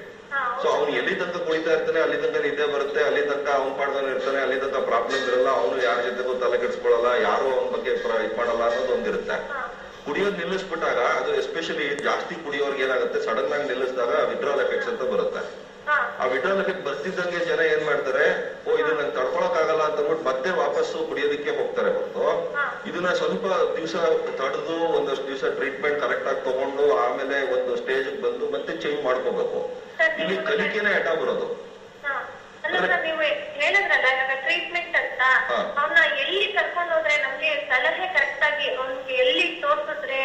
ಸೊ ಅವ್ನು ಎಲ್ಲಿ ತನಕ ಕುಡಿತಾ ಇರ್ತಾನೆ ಅಲ್ಲಿ ತನಕ ನಿದ್ದೆ ಬರುತ್ತೆ, ಅಲ್ಲಿ ತನಕ ಅವ್ನ್ ಪಾಡ್ದವ್ನು ಇರ್ತಾನೆ, ಅಲ್ಲಿ ತನಕ ಪ್ರಾಬ್ಲಮ್ ಇರಲ್ಲ, ಅವನು ಯಾರ ಜೊತೆಗೂ ತಲೆ ಕೆಡಿಸ್ಕೊಳ್ಳಲ್ಲ, ಯಾರು ಅವನ ಬಗ್ಗೆ ಇದ್ ಮಾಡಲ್ಲ ಅನ್ನೋದು ಒಂದಿರುತ್ತೆ. ಕುಡಿಯೋದ್ ನಿಲ್ಲಿಸ್ಬಿಟ್ಟಾಗ ಅದು ಎಸ್ಪೆಷಲಿ ಜಾಸ್ತಿ ಕುಡಿಯೋರ್ಗೆ ಏನಾಗುತ್ತೆ, ಸಡನ್ ಆಗಿ ನಿಲ್ಲಿಸಿದಾಗ ವಿಡ್ರಾಲ್ ಎಫೆಕ್ಟ್ಸ್ ಅಂತ ಬರುತ್ತೆ. ಆ ವಿಡ್ರಾಲ್ ಎಫೆಕ್ಟ್ ಬರ್ತಿದ್ದಂಗೆ ಜನ ಏನ್ ಮಾಡ್ತಾರೆ, ಇದು ನಂಗೆ ತಡ್ಕೊಳಕ್ ಆಗಲ್ಲ ಅಂತ ಅಂದ್ಬಿಟ್ಟು ಮತ್ತೆ ವಾಪಸ್ಸು ಕುಡಿಯೋದಕ್ಕೆ ಹೋಗ್ತಾರೆ ಹೊರತು ಇದನ್ನ ಸ್ವಲ್ಪ ದಿವಸ ತಡೆದು ಒಂದಷ್ಟು ದಿವಸ ಟ್ರೀಟ್ಮೆಂಟ್ ಕರೆಕ್ಟ್ ಆಗಿ ತಗೊಂಡು ಆಮೇಲೆ ಒಂದು ಸ್ಟೇಜ್ ಬಂದು ಮತ್ತೆ ಚೇಂಜ್ ಮಾಡ್ಕೋಬೇಕು. ಇಲ್ಲಿ ಕಲಿಕೆನೆ ಅಡ್ಡ ಬರೋದು. ನೀವು ಹೇಳಿದ್ರಲ್ಲ ಇವಾಗ ಟ್ರೀಟ್ಮೆಂಟ್ ಅಂತ, ಅವ್ನ ಎಲ್ಲಿ ಕರ್ಕೊಂಡು ಹೋದ್ರೆ ನಮ್ಗೆ ಸಲಹೆ ಕರೆಕ್ಟ್ ಆಗಿ ಅವ್ನಿಗೆ ಎಲ್ಲಿ ತೋರ್ಸಿದ್ರೆ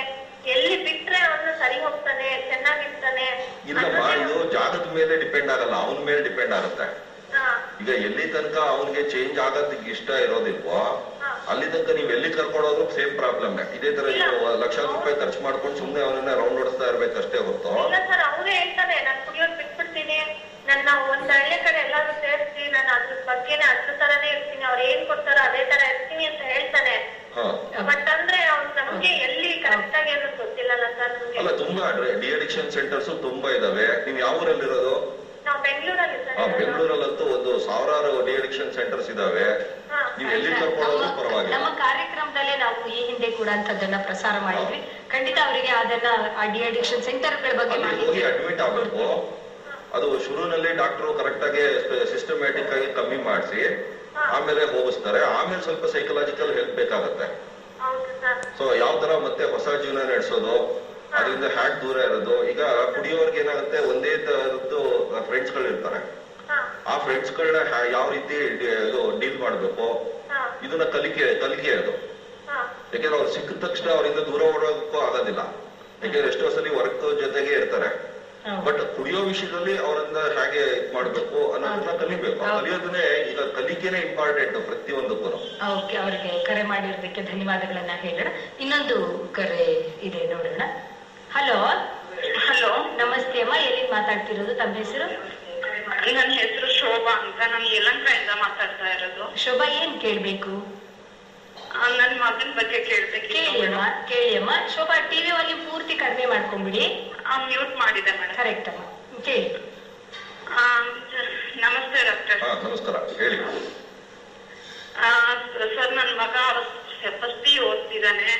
ಎಲ್ಲಿ ಬಿಟ್ರೆ ಅವನು ಸರಿ ಹೋಗ್ತಾನೆ, ಚೆನ್ನಾಗಿರ್ತಾನೆ? ಇಲ್ಲಮ್ಮ, ಇದು ಜಾಗದ ಮೇಲೆ ಡಿಪೆಂಡ್ ಆಗಲ್ಲ, ಅವನ ಮೇಲೆ ಡಿಪೆಂಡ್ ಆಗುತ್ತೆ. ಈಗ ಎಲ್ಲಿ ತನಕ ಅವನಿಗೆ ಚೇಂಜ್ ಆಗೋದಕ್ಕೆ ಇಷ್ಟ ಇರೋದಿಲ್ವೋ ಅಲ್ಲಿ ತನಕ ನೀವ್ ಎಲ್ಲಿ ಕರ್ಕೊಂಡೋದ್ರು ಸೇಮ್ ಪ್ರಾಬ್ಲಮ್. ಇದೇ ತರ ನೀವು ಲಕ್ಷಾಂತರ ರೂಪಾಯಿ ಖರ್ಚು ಮಾಡ್ಕೊಂಡು ಸುಮ್ನೆ ಅವನನ್ನ ರೌಂಡ್ ಓಡಿಸ್ತಾ ಇರ್ಬೇಕಷ್ಟೇ ಹೊರತು. ಇಲ್ಲ ಸರ್, ಅವನೇ ಹೇಳ್ತಾನೆ ನಾನ್ ಕುಡಿಯೋದ್ ಬಿಟ್ಬಿಡ್ತೀನಿ, ನನ್ನ ಒಂದ್ ಹಳ್ಳಿ ಕಡೆ ಎಲ್ಲಾರು ಸೇರಿಸಿ ನಾನು ಅದ್ರ ಬಗ್ಗೆನೆ ಅದ್ರ ತರಾನೇ ಇರ್ತೀನಿ, ಅವ್ರು ಏನ್ ಕೊಡ್ತಾರೋ ಅದೇ ತರ ಇರ್ತೀನಿ ಅಂತ ಹೇಳ್ತಾನೆ. ಬಟ್ ಅಂದ್ರೆ ಅವ್ನು ನಮ್ಗೆ ಎಲ್ಲಿ ಕರೆಕ್ಟ್ ಆಗಿ ಅನ್ನೋದು ಗೊತ್ತಿಲ್ಲಲ್ಲ ಸರ್ ನಮ್ಗೆ. ಅಲ್ಲ, ತುಂಬಾ ಡಿ ಅಡಿಕ್ಷನ್ ಸೆಂಟರ್ಸ್ ತುಂಬಾ ಇದಾವೆ. ನೀವ್ ಯಾವ ಊರಲ್ಲಿರೋದು? ನಾವು ಬೆಂಗಳೂರಲ್ಲಿ ಸರ್. ಬೆಂಗಳೂರಲ್ಲಂತೂ ಒಂದು 1000 ಡಿ ಅಡಿಕ್ಷನ್ ಸೆಂಟರ್ಸ್ ಇದಾವೆ. ನೀವ್ ಎಲ್ಲಿ ಕರ್ಕೊಳ್ಳೋದು ಪರವಾಗಿಲ್ಲ. ನಮ್ಮ ಕಾರ್ಯಕ್ರಮದಲ್ಲೇ ನಾವು ಈ ಹಿಂದೆ ಕೂಡ ಅಂತದನ್ನ ಪ್ರಸಾರ ಮಾಡಿದ್ವಿ. ಖಂಡಿತ ಅವರಿಗೆ ಅದನ್ನ ಆ ಡಿ ಅಡಿಕ್ಷನ್ ಸೆಂಟರ್ ಗಳ ಬಗ್ಗೆ ಹೋಗಿ ಅಡ್ಮಿಟ್ ಆಗ್ಬೇಕು. ಅದು ಶುರುನಲ್ಲಿ ಡಾಕ್ಟರ್ ಕರೆಕ್ಟ್ ಆಗಿ ಸಿಸ್ಟಮ್ಯಾಟಿಕ್ ಆಗಿ ಕಮ್ಮಿ ಮಾಡಿಸಿ ಆಮೇಲೆ ಹೋಗಿಸ್ತಾರೆ. ಆಮೇಲೆ ಸ್ವಲ್ಪ ಸೈಕಲಾಜಿಕಲ್ ಹೆಲ್ಪ್ ಬೇಕಾಗತ್ತೆ. ಸೊ ಯಾವ ತರ ಮತ್ತೆ ಹೊಸ ಜೀವನ ನಡೆಸೋದು, ಅದರಿಂದ ಹ್ಯಾಕ್ ದೂರ ಇರೋದು. ಈಗ ಕುಡಿಯೋರ್ಗೆ ಏನಾಗುತ್ತೆ, ಒಂದೇ ತರದ್ದು ಫ್ರೆಂಡ್ಸ್ ಗಳು ಇರ್ತಾರೆ. ಆ ಫ್ರೆಂಡ್ಸ್ ಗಳನ್ನ ಯಾವ ರೀತಿ ಡೀಲ್ ಮಾಡ್ಬೇಕು, ಇದನ್ನ ಕಲಿಕೆ ಅದು. ಯಾಕೆಂದ್ರೆ ಅವ್ರು ಸಿಕ್ಕಿದ ತಕ್ಷಣ ಅವರಿಂದ ದೂರ ಓಡೋದಕ್ಕೂ ಆಗೋದಿಲ್ಲ. ಯಾಕೆಂದ್ರೆ ಎಷ್ಟೋ ಸಲ ವರ್ಕ್ ಜೊತೆಗೆ ಇರ್ತಾರೆ. ಬಟ್ ಕುಡಿಯೋ ವಿಷಯದಲ್ಲಿ ಅವರನ್ನ ಹೇಗೆ ಇದ್ ಮಾಡ್ಬೇಕು ಅನ್ನೋದನ್ನ ಕಲಿಬೇಕು. ಕಲಿಯೋದನ್ನೇ ಈಗ ಕಲಿಕೆನೆ ಇಂಪಾರ್ಟೆಂಟ್ ಪ್ರತಿಯೊಂದಕ್ಕೂ. ಓಕೆ, ಅವರಿಗೆ ಕರೆ ಮಾಡಿರೋದಕ್ಕೆ ಧನ್ಯವಾದಗಳನ್ನ ಹೇಳೋಣ. ಇನ್ನೊಂದು ಕರೆ ಇದೆ ನೋಡೋಣ. ಹಲೋ ಹಲೋ, ನಮಸ್ತೆ ಅಮ್ಮ, ಎಲ್ಲಿ ಮಾತಾಡ್ತಿರೋದು? ತಮ್ಮ ಹೆಸರು? ನನ್ನ ಹೆಸರು ಶೋಭಾ ಅಂತ, ನಾನು ಯಲಹಂಕದಿಂದ ಮಾತಾಡ್ತಾ ಇರೋದು. ಶೋಭಾ, ಏನ್ ಕೇಳ್ಬೇಕು? ನನ್ ಮಗನ ಬಗ್ಗೆ ಕೇಳ್ಬೇಕು. ಕೇಳಿ ಅಮ್ಮ. ಶೋಭಾ, ಟಿವಿ ವಾಲ್ಯೂಮ್ ಪೂರ್ತಿ ಕಡಿಮೆ ಮಾಡ್ಕೊಂಡ್ಬಿಡಿ. ಮ್ಯೂಟ್ ಮಾಡಿದೆ ಮೇಡಮ್. ಕರೆಕ್ಟ್ ಅಮ್ಮ, ಕೇಳಿ. ನಮಸ್ತೆ ಡಾಕ್ಟರ್. ನಮಸ್ಕಾರ, ಹೇಳಿ. ಸರ್, ನನ್ ಮಗ ಫಸ್ಟ್ ಓದ್ತಿದ್ದಾನೆ.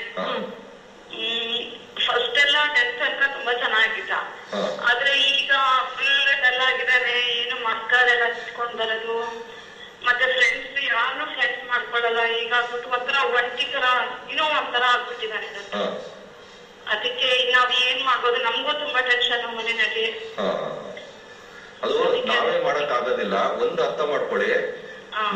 ಫಸ್ಟ್ ಎಲ್ಲ 10th ತನಕ ತುಂಬಾ ಚೆನ್ನಾಗಿದ್ದ. ಆದ್ರೆ ಈಗ ಫುಲ್ ಡಲ್ ಆಗಿದ್ದಾನೆ. ಏನು ಮಕ್ಕಳೆಲ್ಲ ಇಟ್ಕೊಂಡ್ ಬರೋದು, ಮತ್ತೆ ಫ್ರೆಂಡ್ಸ್ ಯಾರು ಫ್ರೆಂಡ್ಸ್ ಮಾಡ್ಕೊಳ್ಳಲ್ಲ. ಈಗ ಒಂಥರ ಒಂಟಿ ತರ ಏನೋ ಒಂಥರ ಆಗ್ಬಿಟ್ಟಿದ್ದಾನೆ. ಅದಕ್ಕೆ ನಾವ್ ಏನ್ ಮಾಡ್ಬೋದು? ನಮ್ಗೂ ತುಂಬಾ ಟೆನ್ಷನ್ ಮನೆಯಲ್ಲಿ. ಅದು ನಾವೇ ಮಾಡಕ್ ಆಗೋದಿಲ್ಲ. ಒಂದು ಅರ್ಥ ಮಾಡ್ಕೊಳ್ಳಿ,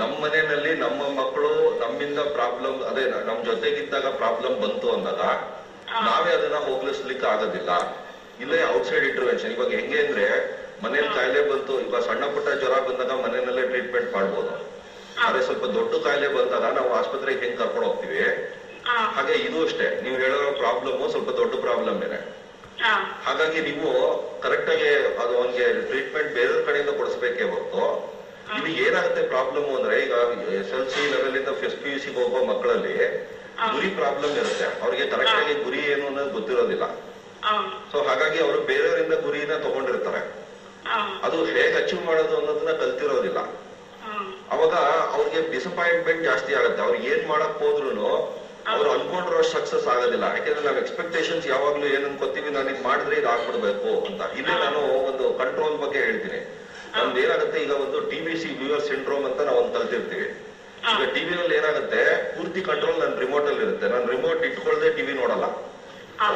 ನಮ್ಮ ಮನೆಯಲ್ಲಿ ನಮ್ಮ ಮಕ್ಕಳು ನಮ್ಮಿಂದ ಪ್ರಾಬ್ಲಮ್, ಅದೇ ನಮ್ ಜೊತೆಗಿದ್ದಾಗ ಪ್ರಾಬ್ಲಮ್ ಬಂತು ಅಂದಾಗ ನಾವೇ ಅದನ್ನ ಹೋಗ್ಲಿಸ್ಲಿಕ್ಕೆ ಆಗೋದಿಲ್ಲ. ಇಲ್ಲೇ ಔಟ್ಸೈಡ್ ಇಂಟರ್ವೆನ್ಷನ್. ಇವಾಗ ಹೆಂಗೆ ಅಂದ್ರೆ, ಮನೇಲಿ ಕಾಯಿಲೆ ಬಂತು, ಈಗ ಸಣ್ಣ ಪುಟ್ಟ ಜ್ವರ ಬಂದಾಗ ಮನೆಯಲ್ಲೇ ಟ್ರೀಟ್ಮೆಂಟ್ ಮಾಡ್ಬೋದು. ಆದ್ರೆ ಸ್ವಲ್ಪ ದೊಡ್ಡ ಕಾಯಿಲೆ ಬಂದಾಗ ನಾವು ಆಸ್ಪತ್ರೆಗೆ ಹೆಂಗ್ ಕರ್ಕೊಂಡು ಹೋಗ್ತೀವಿ, ಹಾಗೆ ಇದು ಅಷ್ಟೇ. ನೀವು ಹೇಳೋ ಪ್ರಾಬ್ಲಮ್ ಸ್ವಲ್ಪ ದೊಡ್ಡ ಪ್ರಾಬ್ಲಮ್ ಏನೆ. ಹಾಗಾಗಿ ನೀವು ಕರೆಕ್ಟ್ ಆಗಿ ಅದು ಅವನಿಗೆ ಟ್ರೀಟ್ಮೆಂಟ್ ಬೇರೆ ಕಡೆಯಿಂದ ಕೊಡಿಸ್ಬೇಕೇ ಹೊರತು, ಇದು ಏನಾಗುತ್ತೆ ಪ್ರಾಬ್ಲಮ್ ಅಂದ್ರೆ, ಈಗ SLC ಲೆವೆಲ್ ಇಂದ PUC ಹೋಗೋ ಮಕ್ಕಳಲ್ಲಿ ಗುರಿ ಪ್ರಾಬ್ಲಮ್ ಇರುತ್ತೆ. ಅವ್ರಿಗೆ ಕರೆಕ್ಟ್ ಆಗಿ ಗುರಿ ಏನು ಅನ್ನೋದು ಗೊತ್ತಿರೋದಿಲ್ಲ. ಸೊ ಹಾಗಾಗಿ ಅವರು ಬೇರೆಯವರಿಂದ ಗುರಿನ ತಗೊಂಡಿರ್ತಾರೆ. ಅದು ಹೇಗೆ ಅಚೀವ್ ಮಾಡೋದು ಅನ್ನೋದನ್ನ ಕಲ್ತಿರೋದಿಲ್ಲ. ಅವಾಗ ಅವ್ರಿಗೆ ಡಿಸಪಾಯಿಂಟ್ಮೆಂಟ್ ಜಾಸ್ತಿ ಆಗುತ್ತೆ. ಅವ್ರು ಏನ್ ಮಾಡಕ್ ಹೋದ್ರು ಅವ್ರು ಅನ್ಕೊಂಡಿರೋ ಸಕ್ಸಸ್ ಆಗೋದಿಲ್ಲ. ಯಾಕೆಂದ್ರೆ ನಾವ್ ಎಕ್ಸ್ಪೆಕ್ಟೇಷನ್ಸ್ ಯಾವಾಗ್ಲೂ ಏನ್ ಅನ್ಕೋತೀವಿ, ನಾನು ಇದು ಮಾಡಿದ್ರೆ ಇದು ಆಗ್ಬಿಡ್ಬೇಕು ಅಂತ. ಇಲ್ಲಿ ನಾನು ಒಂದು ಕಂಟ್ರೋಲ್ ಬಗ್ಗೆ ಹೇಳ್ತೀನಿ. ನಮ್ದು ಏನಾಗುತ್ತೆ, ಈಗ ಒಂದು TVC ವ್ಯೂವರ್ ಸಿಂಡ್ರೋಮ್ ಅಂತ ನಾವು ಒಂದು ಕಲ್ತಿರ್ತೀವಿ. ಈಗ ಟಿವಿನಲ್ಲಿ ಏನಾಗುತ್ತೆ, ಪೂರ್ತಿ ಕಂಟ್ರೋಲ್ ನನ್ನ ರಿಮೋಟ್ ಅಲ್ಲಿ ಇರುತ್ತೆ. ನಾನು ರಿಮೋಟ್ ಇಟ್ಕೊಳ್ದೆ ಟಿವಿ ನೋಡಲ್ಲ.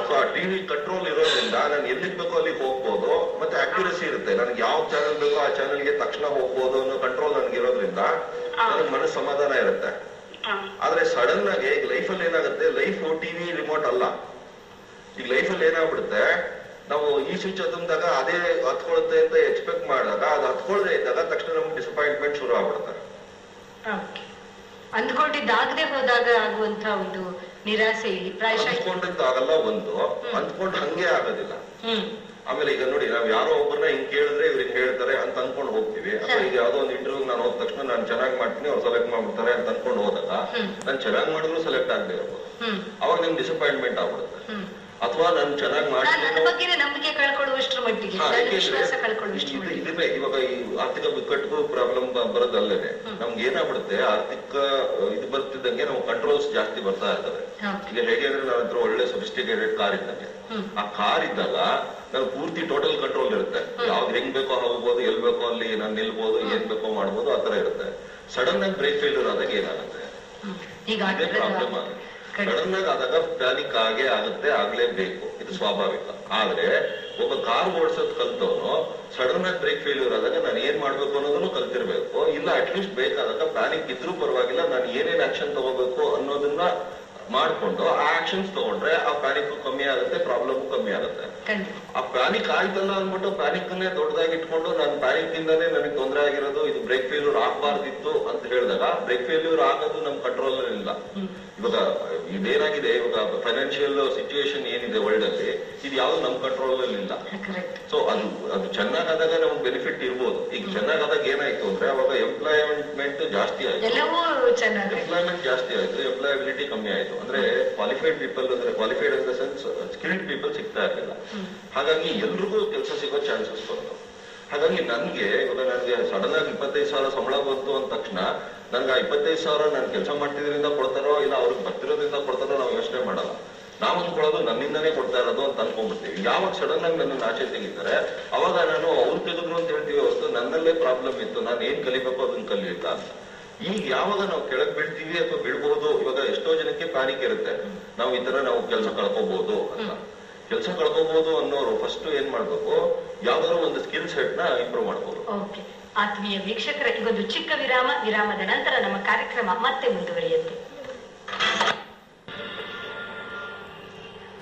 ಸೊ ಆ ಟಿವಿ ಕಂಟ್ರೋಲ್ ಇರೋದ್ರಿಂದ ನಾನು ಎಲ್ಲಿಗೆ ಬೇಕೋ ಅಲ್ಲಿಗೆ ಹೋಗ್ಬೋದು, ಮತ್ತೆ ಅಕ್ಯುರಸಿ ಇರುತ್ತೆ. ನನಗೆ ಯಾವ ಚಾನಲ್ ಬೇಕೋ ಆ ಚಾನಲ್ಗೆ ತಕ್ಷಣ ಹೋಗ್ಬೋದು ಅನ್ನೋ ಕಂಟ್ರೋಲ್ ನನ್ಗೆ ಇರೋದ್ರಿಂದ ನನಗೆ ಮನಸ್ಸು ಸಮಾಧಾನ ಇರುತ್ತೆ. ಆದ್ರೆ ಸಡನ್ ಆಗಿ ಈಗ ಲೈಫಲ್ಲಿ ಏನಾಗುತ್ತೆ, ಲೈಫ್ ಟಿವಿ ರಿಮೋಟ್ ಅಲ್ಲ. ಈಗ ಲೈಫಲ್ಲಿ ಏನಾಗ್ಬಿಡುತ್ತೆ, ನಾವು ಈ ಸ್ವಿಚ್ ತುಂಬಿದಾಗ ಅದೇ ಹತ್ಕೊಳುತ್ತೆ ಅಂತ ಎಕ್ಸ್ಪೆಕ್ಟ್ ಮಾಡಿದಾಗ ಅದು ಹತ್ಕೊಳ್ದೆ ಇದ್ದಾಗ ತಕ್ಷಣ ನಮ್ಗೆ ಡಿಸಪಾಯಿಂಟ್ಮೆಂಟ್ ಶುರು ಆಗ್ಬಿಡುತ್ತೆ. ಅಂದ್ಕೊಂಡಿದ್ದಾಗದೆ ಹೋದಾಗ ಆಗುವಂತ ಒಂದು ನಿರಾಸೆ ಇಲ್ಲಿ ಅಂದ್ಕೊಂಡಿದ್ದಾಗಲ್ಲ, ಒಂದು ಅಂದ್ಕೊಂಡು ಹಂಗೆ ಆಗೋದಿಲ್ಲ. ಆಮೇಲೆ ಈಗ ನೋಡಿ, ನಾವ್ ಯಾರೋ ಒಬ್ಬರನ್ನ ಹಿಂಗ್ ಕೇಳಿದ್ರೆ ಇವ್ರು ಹಿಂಗ್ ಹೇಳ್ತಾರೆ ಅಂತ ಅನ್ಕೊಂಡು ಹೋಗ್ತೀವಿ. ಅಥವಾ ಈಗ ಯಾವ್ದೋ ಒಂದು ಇಂಟರ್ವ್ಯೂ ನಾನು ಹೋದ ತಕ್ಷಣ ನಾನು ಚೆನ್ನಾಗಿ ಮಾಡ್ತೀನಿ, ಅವ್ರು ಸೆಲೆಕ್ಟ್ ಮಾಡ್ಬಿಡ್ತಾರೆ ಅಂತ ಅನ್ಕೊಂಡು ಹೋದಾಗ ನಾನು ಚೆನ್ನಾಗಿ ಮಾಡಿದ್ರು ಸೆಲೆಕ್ಟ್ ಆಗದೆ ಇರ್ಬೋದು. ಅವಾಗ ನಿಮ್ಗೆ ಡಿಸಪಾಯಿಂಟ್ಮೆಂಟ್ ಆಗ್ಬಿಡುತ್ತೆ. ಅಥವಾ ನಾನು ಚೆನ್ನಾಗಿ ಮಾಡ್ತೀನಿ ನಂಬಿಕೆ ಕಳ್ಕೊಳ್ಳುವಷ್ಟರ ಮಟ್ಟಿಗೆ ಇದನ್ನೇ ಇವಾಗ ಈ ಆರ್ಥಿಕ ಬಿಕ್ಕಟ್ಟಿಗೂ ಪ್ರಾಬ್ಲಮ್ ಬರೋದಲ್ಲೇನೆ ನಮ್ಗೆ ಏನಾಗ್ಬಿಡುತ್ತೆ, ಆರ್ಥಿಕ ಇದು ಬರ್ತಿದ್ದಂಗೆ ನಾವು ಕಂಟ್ರೋಲ್ಸ್ ಜಾಸ್ತಿ ಬರ್ತಾ ಇರ್ತವೆ. ಈಗ ಹೇಗೆ ಅಂದ್ರೆ ನನ್ನ ಹತ್ರ ಒಳ್ಳೆ ಸೊಫಿಸ್ಟಿಕೇಟೆಡ್ ಕಾರ್ ಇದ್ದಂಗೆ, ಆ ಕಾರ್ ಇದ್ದಾಗ ನಾನು ಪೂರ್ತಿ ಟೋಟಲ್ ಕಂಟ್ರೋಲ್ ಇರುತ್ತೆ. ಯಾವ್ದು ಹೆಂಗ್ ಬೇಕೋ ಹೋಗ್ಬೋದು, ಎಲ್ ಬೇಕೋ ಅಲ್ಲಿ ನಾನು ನಿಲ್ಬೋದು, ಏನ್ ಬೇಕೋ ಮಾಡ್ಬೋದು, ಆತರ ಇರುತ್ತೆ. ಸಡನ್ ಆಗಿ ಬ್ರೇಕ್ ಫೇಲ್ಯೂರ್ ಆದಾಗ ಏನಾಗುತ್ತೆ, ಇದೇ ಪ್ರಾಬ್ಲಮ್ ಆಗುತ್ತೆ. ಸಡನ್ ಆಗಿ ಆದಾಗ ಪ್ಯಾನಿಕ್ ಆಗುತ್ತೆ, ಆಗ್ಲೇಬೇಕು, ಇದು ಸ್ವಾಭಾವಿಕ. ಆದ್ರೆ ಒಬ್ಬ ಕಾರ್ ಓಡಿಸೋದ್ ಕಲ್ತವನು ಸಡನ್ ಆಗಿ ಬ್ರೇಕ್ ಫೇಲ್ಯೂರ್ ಆದಾಗ ನಾನು ಏನ್ ಮಾಡ್ಬೇಕು ಅನ್ನೋದನ್ನು ಕಲ್ತಿರ್ಬೇಕು. ಇಲ್ಲ ಅಟ್ಲೀಸ್ಟ್ ಬೇಕಾದಾಗ ಪ್ಯಾನಿಕ್ ಇದ್ರೂ ಪರವಾಗಿಲ್ಲ, ನಾನು ಏನೇನ್ ಆಕ್ಷನ್ ತಗೋಬೇಕು ಅನ್ನೋದನ್ನ ಮಾಡ್ಕೊಂಡು ಆ ಆಕ್ಷನ್ಸ್ ತಗೊಂಡ್ರೆ ಆ ಪ್ಯಾನಿಕ್ ಕಮ್ಮಿ ಆಗುತ್ತೆ, ಪ್ರಾಬ್ಲಮ್ ಕಮ್ಮಿ ಆಗುತ್ತೆ. ಆ ಪ್ಯಾನಿಕ್ ಆಯ್ತಲ್ಲ ಅಂದ್ಬಿಟ್ಟು ಪ್ಯಾನಿಕ್ ಅನ್ನೇ ದೊಡ್ಡದಾಗಿ ಇಟ್ಕೊಂಡು ನಾನು ಪ್ಯಾನಿಕ್ ಇಂದಾನೇ ನನಗೆ ತೊಂದರೆ ಆಗಿರೋದು, ಇದು ಬ್ರೇಕ್ ಫೇಲ್ಯೂರ್ ಆಗ್ಬಾರ್ದಿತ್ತು ಅಂತ ಹೇಳಿದಾಗ ಬ್ರೇಕ್ ಫೇಲ್ಯೂರ್ ಆಗೋದು ನಮ್ ಕಂಟ್ರೋಲ್ ಅಲ್ಲಿ ಇಲ್ಲ. ಇವಾಗ ಇದೇನಾಗಿದೆ, ಇವಾಗ ಫೈನಾನ್ಷಿಯಲ್ ಸಿಚುವೇಶನ್ ಏನಿದೆ ವರ್ಲ್ಡ್ ಅಲ್ಲಿ, ಇದು ಯಾವ್ದು ನಮ್ ಕಂಟ್ರೋಲ್ ಅಲ್ಲಿ ಇಲ್ಲ. ಸೊ ಅದು ಚೆನ್ನಾಗಾದಾಗ ನಮ್ಗೆ ಬೆನಿಫಿಟ್ ಇರ್ಬೋದು. ಈಗ ಚೆನ್ನಾಗಾದಾಗ ಏನಾಯ್ತು ಅಂದ್ರೆ ಅವಾಗ ಎಂಪ್ಲಾಯ್ಮೆಂಟ್ ಜಾಸ್ತಿ ಆಯ್ತು, ಎಂಪ್ಲಾಯ್ಮೆಂಟ್ ಜಾಸ್ತಿ ಆಯ್ತು, ಎಂಪ್ಲಾಯಬಿಲಿಟಿ ಕಮ್ಮಿ ಆಯ್ತು. ಅಂದ್ರೆ ಕ್ವಾಲಿಫೈಡ್ ಪೀಪಲ್, ಅಂದ್ರೆ qualified in the sense skilled people ಸಿಗ್ತಾ ಇರ್ಲಿಲ್ಲ. ಹಾಗಾಗಿ ಎಲ್ರಿಗೂ ಕೆಲಸ ಸಿಗೋ ಚಾನ್ಸಸ್ ಬರೋದು. ಹಾಗಾಗಿ ನನ್ಗೆ ಇವಾಗ ನನಗೆ ಸಡನ್ ಆಗಿ 25,000 ಸಂಬಳ ಬಂತು ಅಂದ ತಕ್ಷಣ ನನ್ಗೆ 25,000 ನಾನು ಕೆಲಸ ಮಾಡ್ತಿದ್ರಿಂದ ಕೊಡ್ತಾರೋ ಇಲ್ಲ ಅವ್ರಿಗೆ ಬರ್ತಿರೋದ್ರಿಂದ ಕೊಡ್ತಾರೋ ನಾವು ಯೋಚನೆ ಮಾಡಲ್ಲ. ನಾವ್ ಅನ್ಕೊಳ್ಳೋದು ನನ್ನಿಂದಾನೇ ಕೊಡ್ತಾ ಇರೋದು ಅಂತ ಅನ್ಕೊಂಡ್ಬಿಡ್ತೀವಿ. ಯಾವಾಗ ಸಡನ್ ಆಗಿ ನನ್ನ ಆಚೆ ತೆಗಿತಾರೆ ಅವಾಗ ನಾನು ಅವ್ರು ತೆಗೆದ್ರು ಅಂತ ಹೇಳ್ತೀವಿ ಹೊರತು ನನ್ನಲ್ಲೇ ಪ್ರಾಬ್ಲಮ್ ಇತ್ತು, ನಾನು ಏನ್ ಕಲಿಬೇಕು ಅದನ್ನ ಕಲಿಯಿಲ್ಲ ಅಂತ. ಈಗ ಯಾವಾಗ ನಾವು ಕೆಳಗ್ ಬೀಳ್ತೀವಿ ಅಥವಾ ಬೀಳ್ಬಹುದು, ಇವಾಗ ಎಷ್ಟೋ ಜನಕ್ಕೆ ಪ್ಯಾನಿಕ್ ಇರುತ್ತೆ, ನಾವು ಈ ತರ ನಾವು ಕೆಲಸ ಕಳ್ಕೋಬಹುದು ಅಂತ. ಕೆಲಸ ಕಳ್ಕೋಬಹುದು ಅನ್ನೋರು ಫಸ್ಟ್ ಏನ್ ಮಾಡ್ಬೇಕು, ಯಾವ್ದಾದ್ರು ಒಂದು ಸ್ಕಿಲ್ ಸೆಟ್ ನ ಇಂಪ್ರೂವ್ ಮಾಡ್ಬೋದು. ಆತ್ಮೀಯ ವೀಕ್ಷಕರ, ಈಗೊಂದು ಚಿಕ್ಕ ವಿರಾಮದ ನಂತರ ನಮ್ಮ ಕಾರ್ಯಕ್ರಮ ಮತ್ತೆ ಮುಂದುವರಿಯುತ್ತೆ.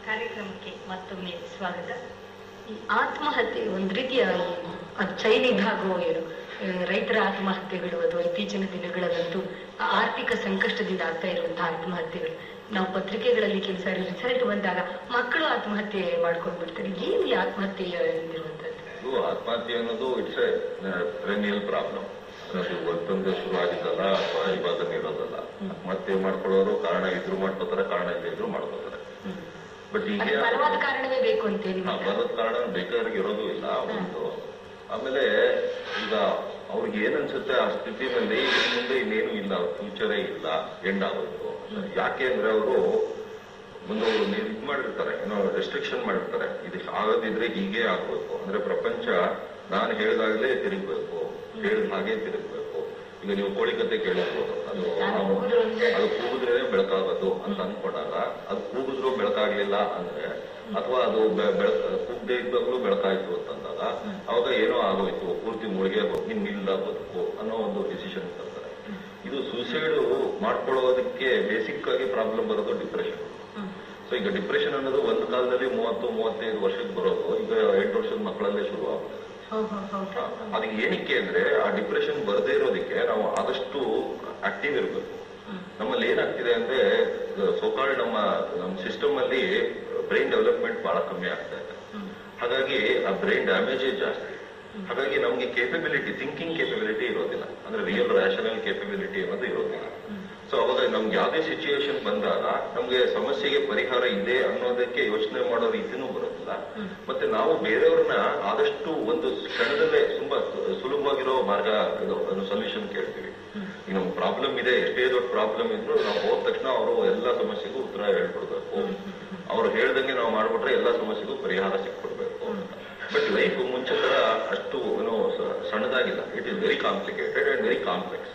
ಕಾರ್ಯಕ್ರಮಕ್ಕೆ ಮತ್ತೊಮ್ಮೆ ಸ್ವಾಗತ. ಈ ಆತ್ಮಹತ್ಯೆ ಒಂದ್ ರೀತಿಯ ಚೈನಿಗಾಗೋ ಏನು ರೈತರ ಆತ್ಮಹತ್ಯೆಗಳು ಅಥವಾ ಇತ್ತೀಚಿನ ದಿನಗಳಲ್ಲಂತೂ ಆರ್ಥಿಕ ಸಂಕಷ್ಟದಿಂದ ಆಗ್ತಾ ಇರುವಂತಹ ಆತ್ಮಹತ್ಯೆಗಳು. ನಾವು ಪತ್ರಿಕೆಗಳಲ್ಲಿ ಕೆಲಸ ರಿಸಲ್ಟ್ ಬಂದಾಗ ಮಕ್ಕಳು ಆತ್ಮಹತ್ಯೆ ಮಾಡ್ಕೊಂಡು ಬಿಡ್ತಾರೆ. ಏನು ಈ ಆತ್ಮಹತ್ಯೆ ಇರುವಂತದ್ದು? ಆತ್ಮಹತ್ಯೆ ಅನ್ನೋದು ಇಟ್ಸ್ ಎ ಪೆರಿನಿಯಲ್ ಪ್ರಾಬ್ಲಮ್. ಒಂದೊಂದು ಶುರು ಆಗಿದ್ದಲ್ಲ ಅಥವಾ ಇವಾಗ ಇರೋದಲ್ಲ. ಆತ್ಮಹತ್ಯೆ ಮಾಡ್ಕೊಳ್ಳೋರು ಕಾರಣ ಇದ್ರು ಮಾಡ್ಕೋತಾರೆ, ಕಾರಣ ಇದ್ರು ಮಾಡ್ಕೋತಾರೆ. ಬಟ್ ಈಗ ಬಲವಾದ ಕಾರಣವೇ ಬೇಕು ಅಂತೇಳಿ ಬಲವಾದ ಕಾರಣ ಬೇಕಾದ್ರಿಗೆ ಇರೋದು ಇಲ್ಲ ಒಂದು. ಆಮೇಲೆ ಈಗ ಅವ್ರಿಗೆ ಏನ್ ಅನ್ಸುತ್ತೆ, ಆ ಸ್ಥಿತಿನಲ್ಲಿ ಮುಂದೆ ಇನ್ನೇನು ಇಲ್ಲ, ಫ್ಯೂಚರೇ ಇಲ್ಲ, ಎಂಡ್ ಆಗೋಯ್ತು. ಯಾಕೆ ಅಂದ್ರೆ ಅವರು ಒಂದು ಇದ್ ಮಾಡಿರ್ತಾರೆ, ಏನೋ ರೆಸ್ಟ್ರಿಕ್ಷನ್ ಮಾಡಿರ್ತಾರೆ, ಇದು ಆಗೋದಿದ್ರೆ ಹೀಗೆ ಆಗ್ಬೇಕು. ಅಂದ್ರೆ ಪ್ರಪಂಚ ನಾನು ಹೇಳಿದಾಗಲೇ ತಿರುಗ್ಬೇಕು, ಹೇಳಿದ ಹಾಗೆ ತಿರುಗ್ಬೇಕು. ಈಗ ನೀವು ಕೋಳಿ ಕತೆ ಕೇಳಿರ್ಬೋದು, ಅದು ಕೂಗಿದ್ರೆ ಬೆಳಕಾಗೋದು ಅಂತ ಅನ್ಕೊಂಡಾಗ ಅದು ಕೂಗಿದ್ರು ಬೆಳಕಾಗ್ಲಿಲ್ಲ ಅಂದ್ರೆ, ಅಥವಾ ಅದು ಕೂಗದೆ ಇದ್ದಾಗಲೂ ಬೆಳಕಾಯ್ತು ಅಂತಂದಾಗ ಅವಾಗ ಏನೋ ಆಗೋಯ್ತು, ಪೂರ್ತಿ ಮುಳುಗೆ ಹೋಗಿ ನಿಲ್ಲ ಬದುಕು ಅನ್ನೋ ಒಂದು ಡಿಸಿಷನ್ ತರ್ತಾರೆ. ಇದು ಸೂಸೈಡ್ ಮಾಡ್ಕೊಳ್ಳೋದಕ್ಕೆ ಬೇಸಿಕ್ ಆಗಿ ಪ್ರಾಬ್ಲಮ್ ಬರೋದು ಡಿಪ್ರೆಷನ್. ಸೊ ಈಗ ಡಿಪ್ರೆಷನ್ ಅನ್ನೋದು ಒಂದು ಕಾಲದಲ್ಲಿ 30-35 ವರ್ಷಕ್ಕೆ ಬರೋದು ಈಗ 8 ವರ್ಷದ ಮಕ್ಕಳಲ್ಲೇ ಶುರು ಆಗುತ್ತೆ. ಅದಕ್ಕೆ ಏನಕ್ಕೆ ಅಂದ್ರೆ ಆ ಡಿಪ್ರೆಷನ್ ಬರದೇ ಇರೋದಕ್ಕೆ ನಾವು ಆದಷ್ಟು ಆಕ್ಟಿವ್ ಇರಬೇಕು. ನಮ್ಮಲ್ಲಿ ಏನಾಗ್ತಿದೆ ಅಂದ್ರೆ ಸೋಕಾಳ್ ನಮ್ಮ ಸಿಸ್ಟಮ್ ಅಲ್ಲಿ ಬ್ರೈನ್ ಡೆವಲಪ್ಮೆಂಟ್ ಬಹಳ ಕಮ್ಮಿ ಆಗ್ತಾ ಇದೆ. ಹಾಗಾಗಿ ಆ ಬ್ರೈನ್ ಡ್ಯಾಮೇಜೇ ಜಾಸ್ತಿ. ಹಾಗಾಗಿ ನಮ್ಗೆ ಕೇಪಬಿಲಿಟಿ, ಥಿಂಕಿಂಗ್ ಕೇಪಬಿಲಿಟಿ ಇರೋದಿಲ್ಲ, ಅಂದ್ರೆ ರಿಯಲ್ ರ್ಯಾಷನಲ್ ಕೇಪಬಿಲಿಟಿ ಅನ್ನೋದು ಇರೋದಿಲ್ಲ. ಸೊ ಅವಾಗ ನಮ್ಗೆ ಯಾವ್ದೇ ಸಿಚುಯೇಷನ್ ಬಂದಾಗ ನಮ್ಗೆ ಸಮಸ್ಯೆಗೆ ಪರಿಹಾರ ಇದೆ ಅನ್ನೋದಕ್ಕೆ ಯೋಚನೆ ಮಾಡೋ ರೀತಿನೂ ಬರೋದಿಲ್ಲ. ಮತ್ತೆ ನಾವು ಬೇರೆಯವ್ರನ್ನ ಆದಷ್ಟು ಒಂದು ಕ್ಷಣದಲ್ಲೇ ತುಂಬಾ ಸುಲಭವಾಗಿರೋ ಮಾರ್ಗ ಸೊಲ್ಯೂಷನ್ ಕೇಳ್ತೀವಿ. ಈಗ ನಮ್ಗೆ ಪ್ರಾಬ್ಲಮ್ ಇದೆ, ಎಷ್ಟೇ ದೊಡ್ಡ ಪ್ರಾಬ್ಲಮ್ ಇದ್ರು ನಾವು ಹೋದ ತಕ್ಷಣ ಅವರು ಎಲ್ಲಾ ಸಮಸ್ಯೆಗೂ ಉತ್ತರ ಹೇಳ್ಕೊಡ್ಬೇಕು, ಅವ್ರು ಹೇಳ್ದಂಗೆ ನಾವು ಮಾಡ್ಬಿಟ್ರೆ ಎಲ್ಲಾ ಸಮಸ್ಯೆಗೂ ಪರಿಹಾರ ಸಿಕ್ಕೊಡ್ಬೇಕು ಅಂತ. ಬಟ್ ಲೈಫ್ ಮುಂಚೆ ತರ ಅಷ್ಟು ಸಣ್ಣದಾಗಿಲ್ಲ. It is very complicated and very complex.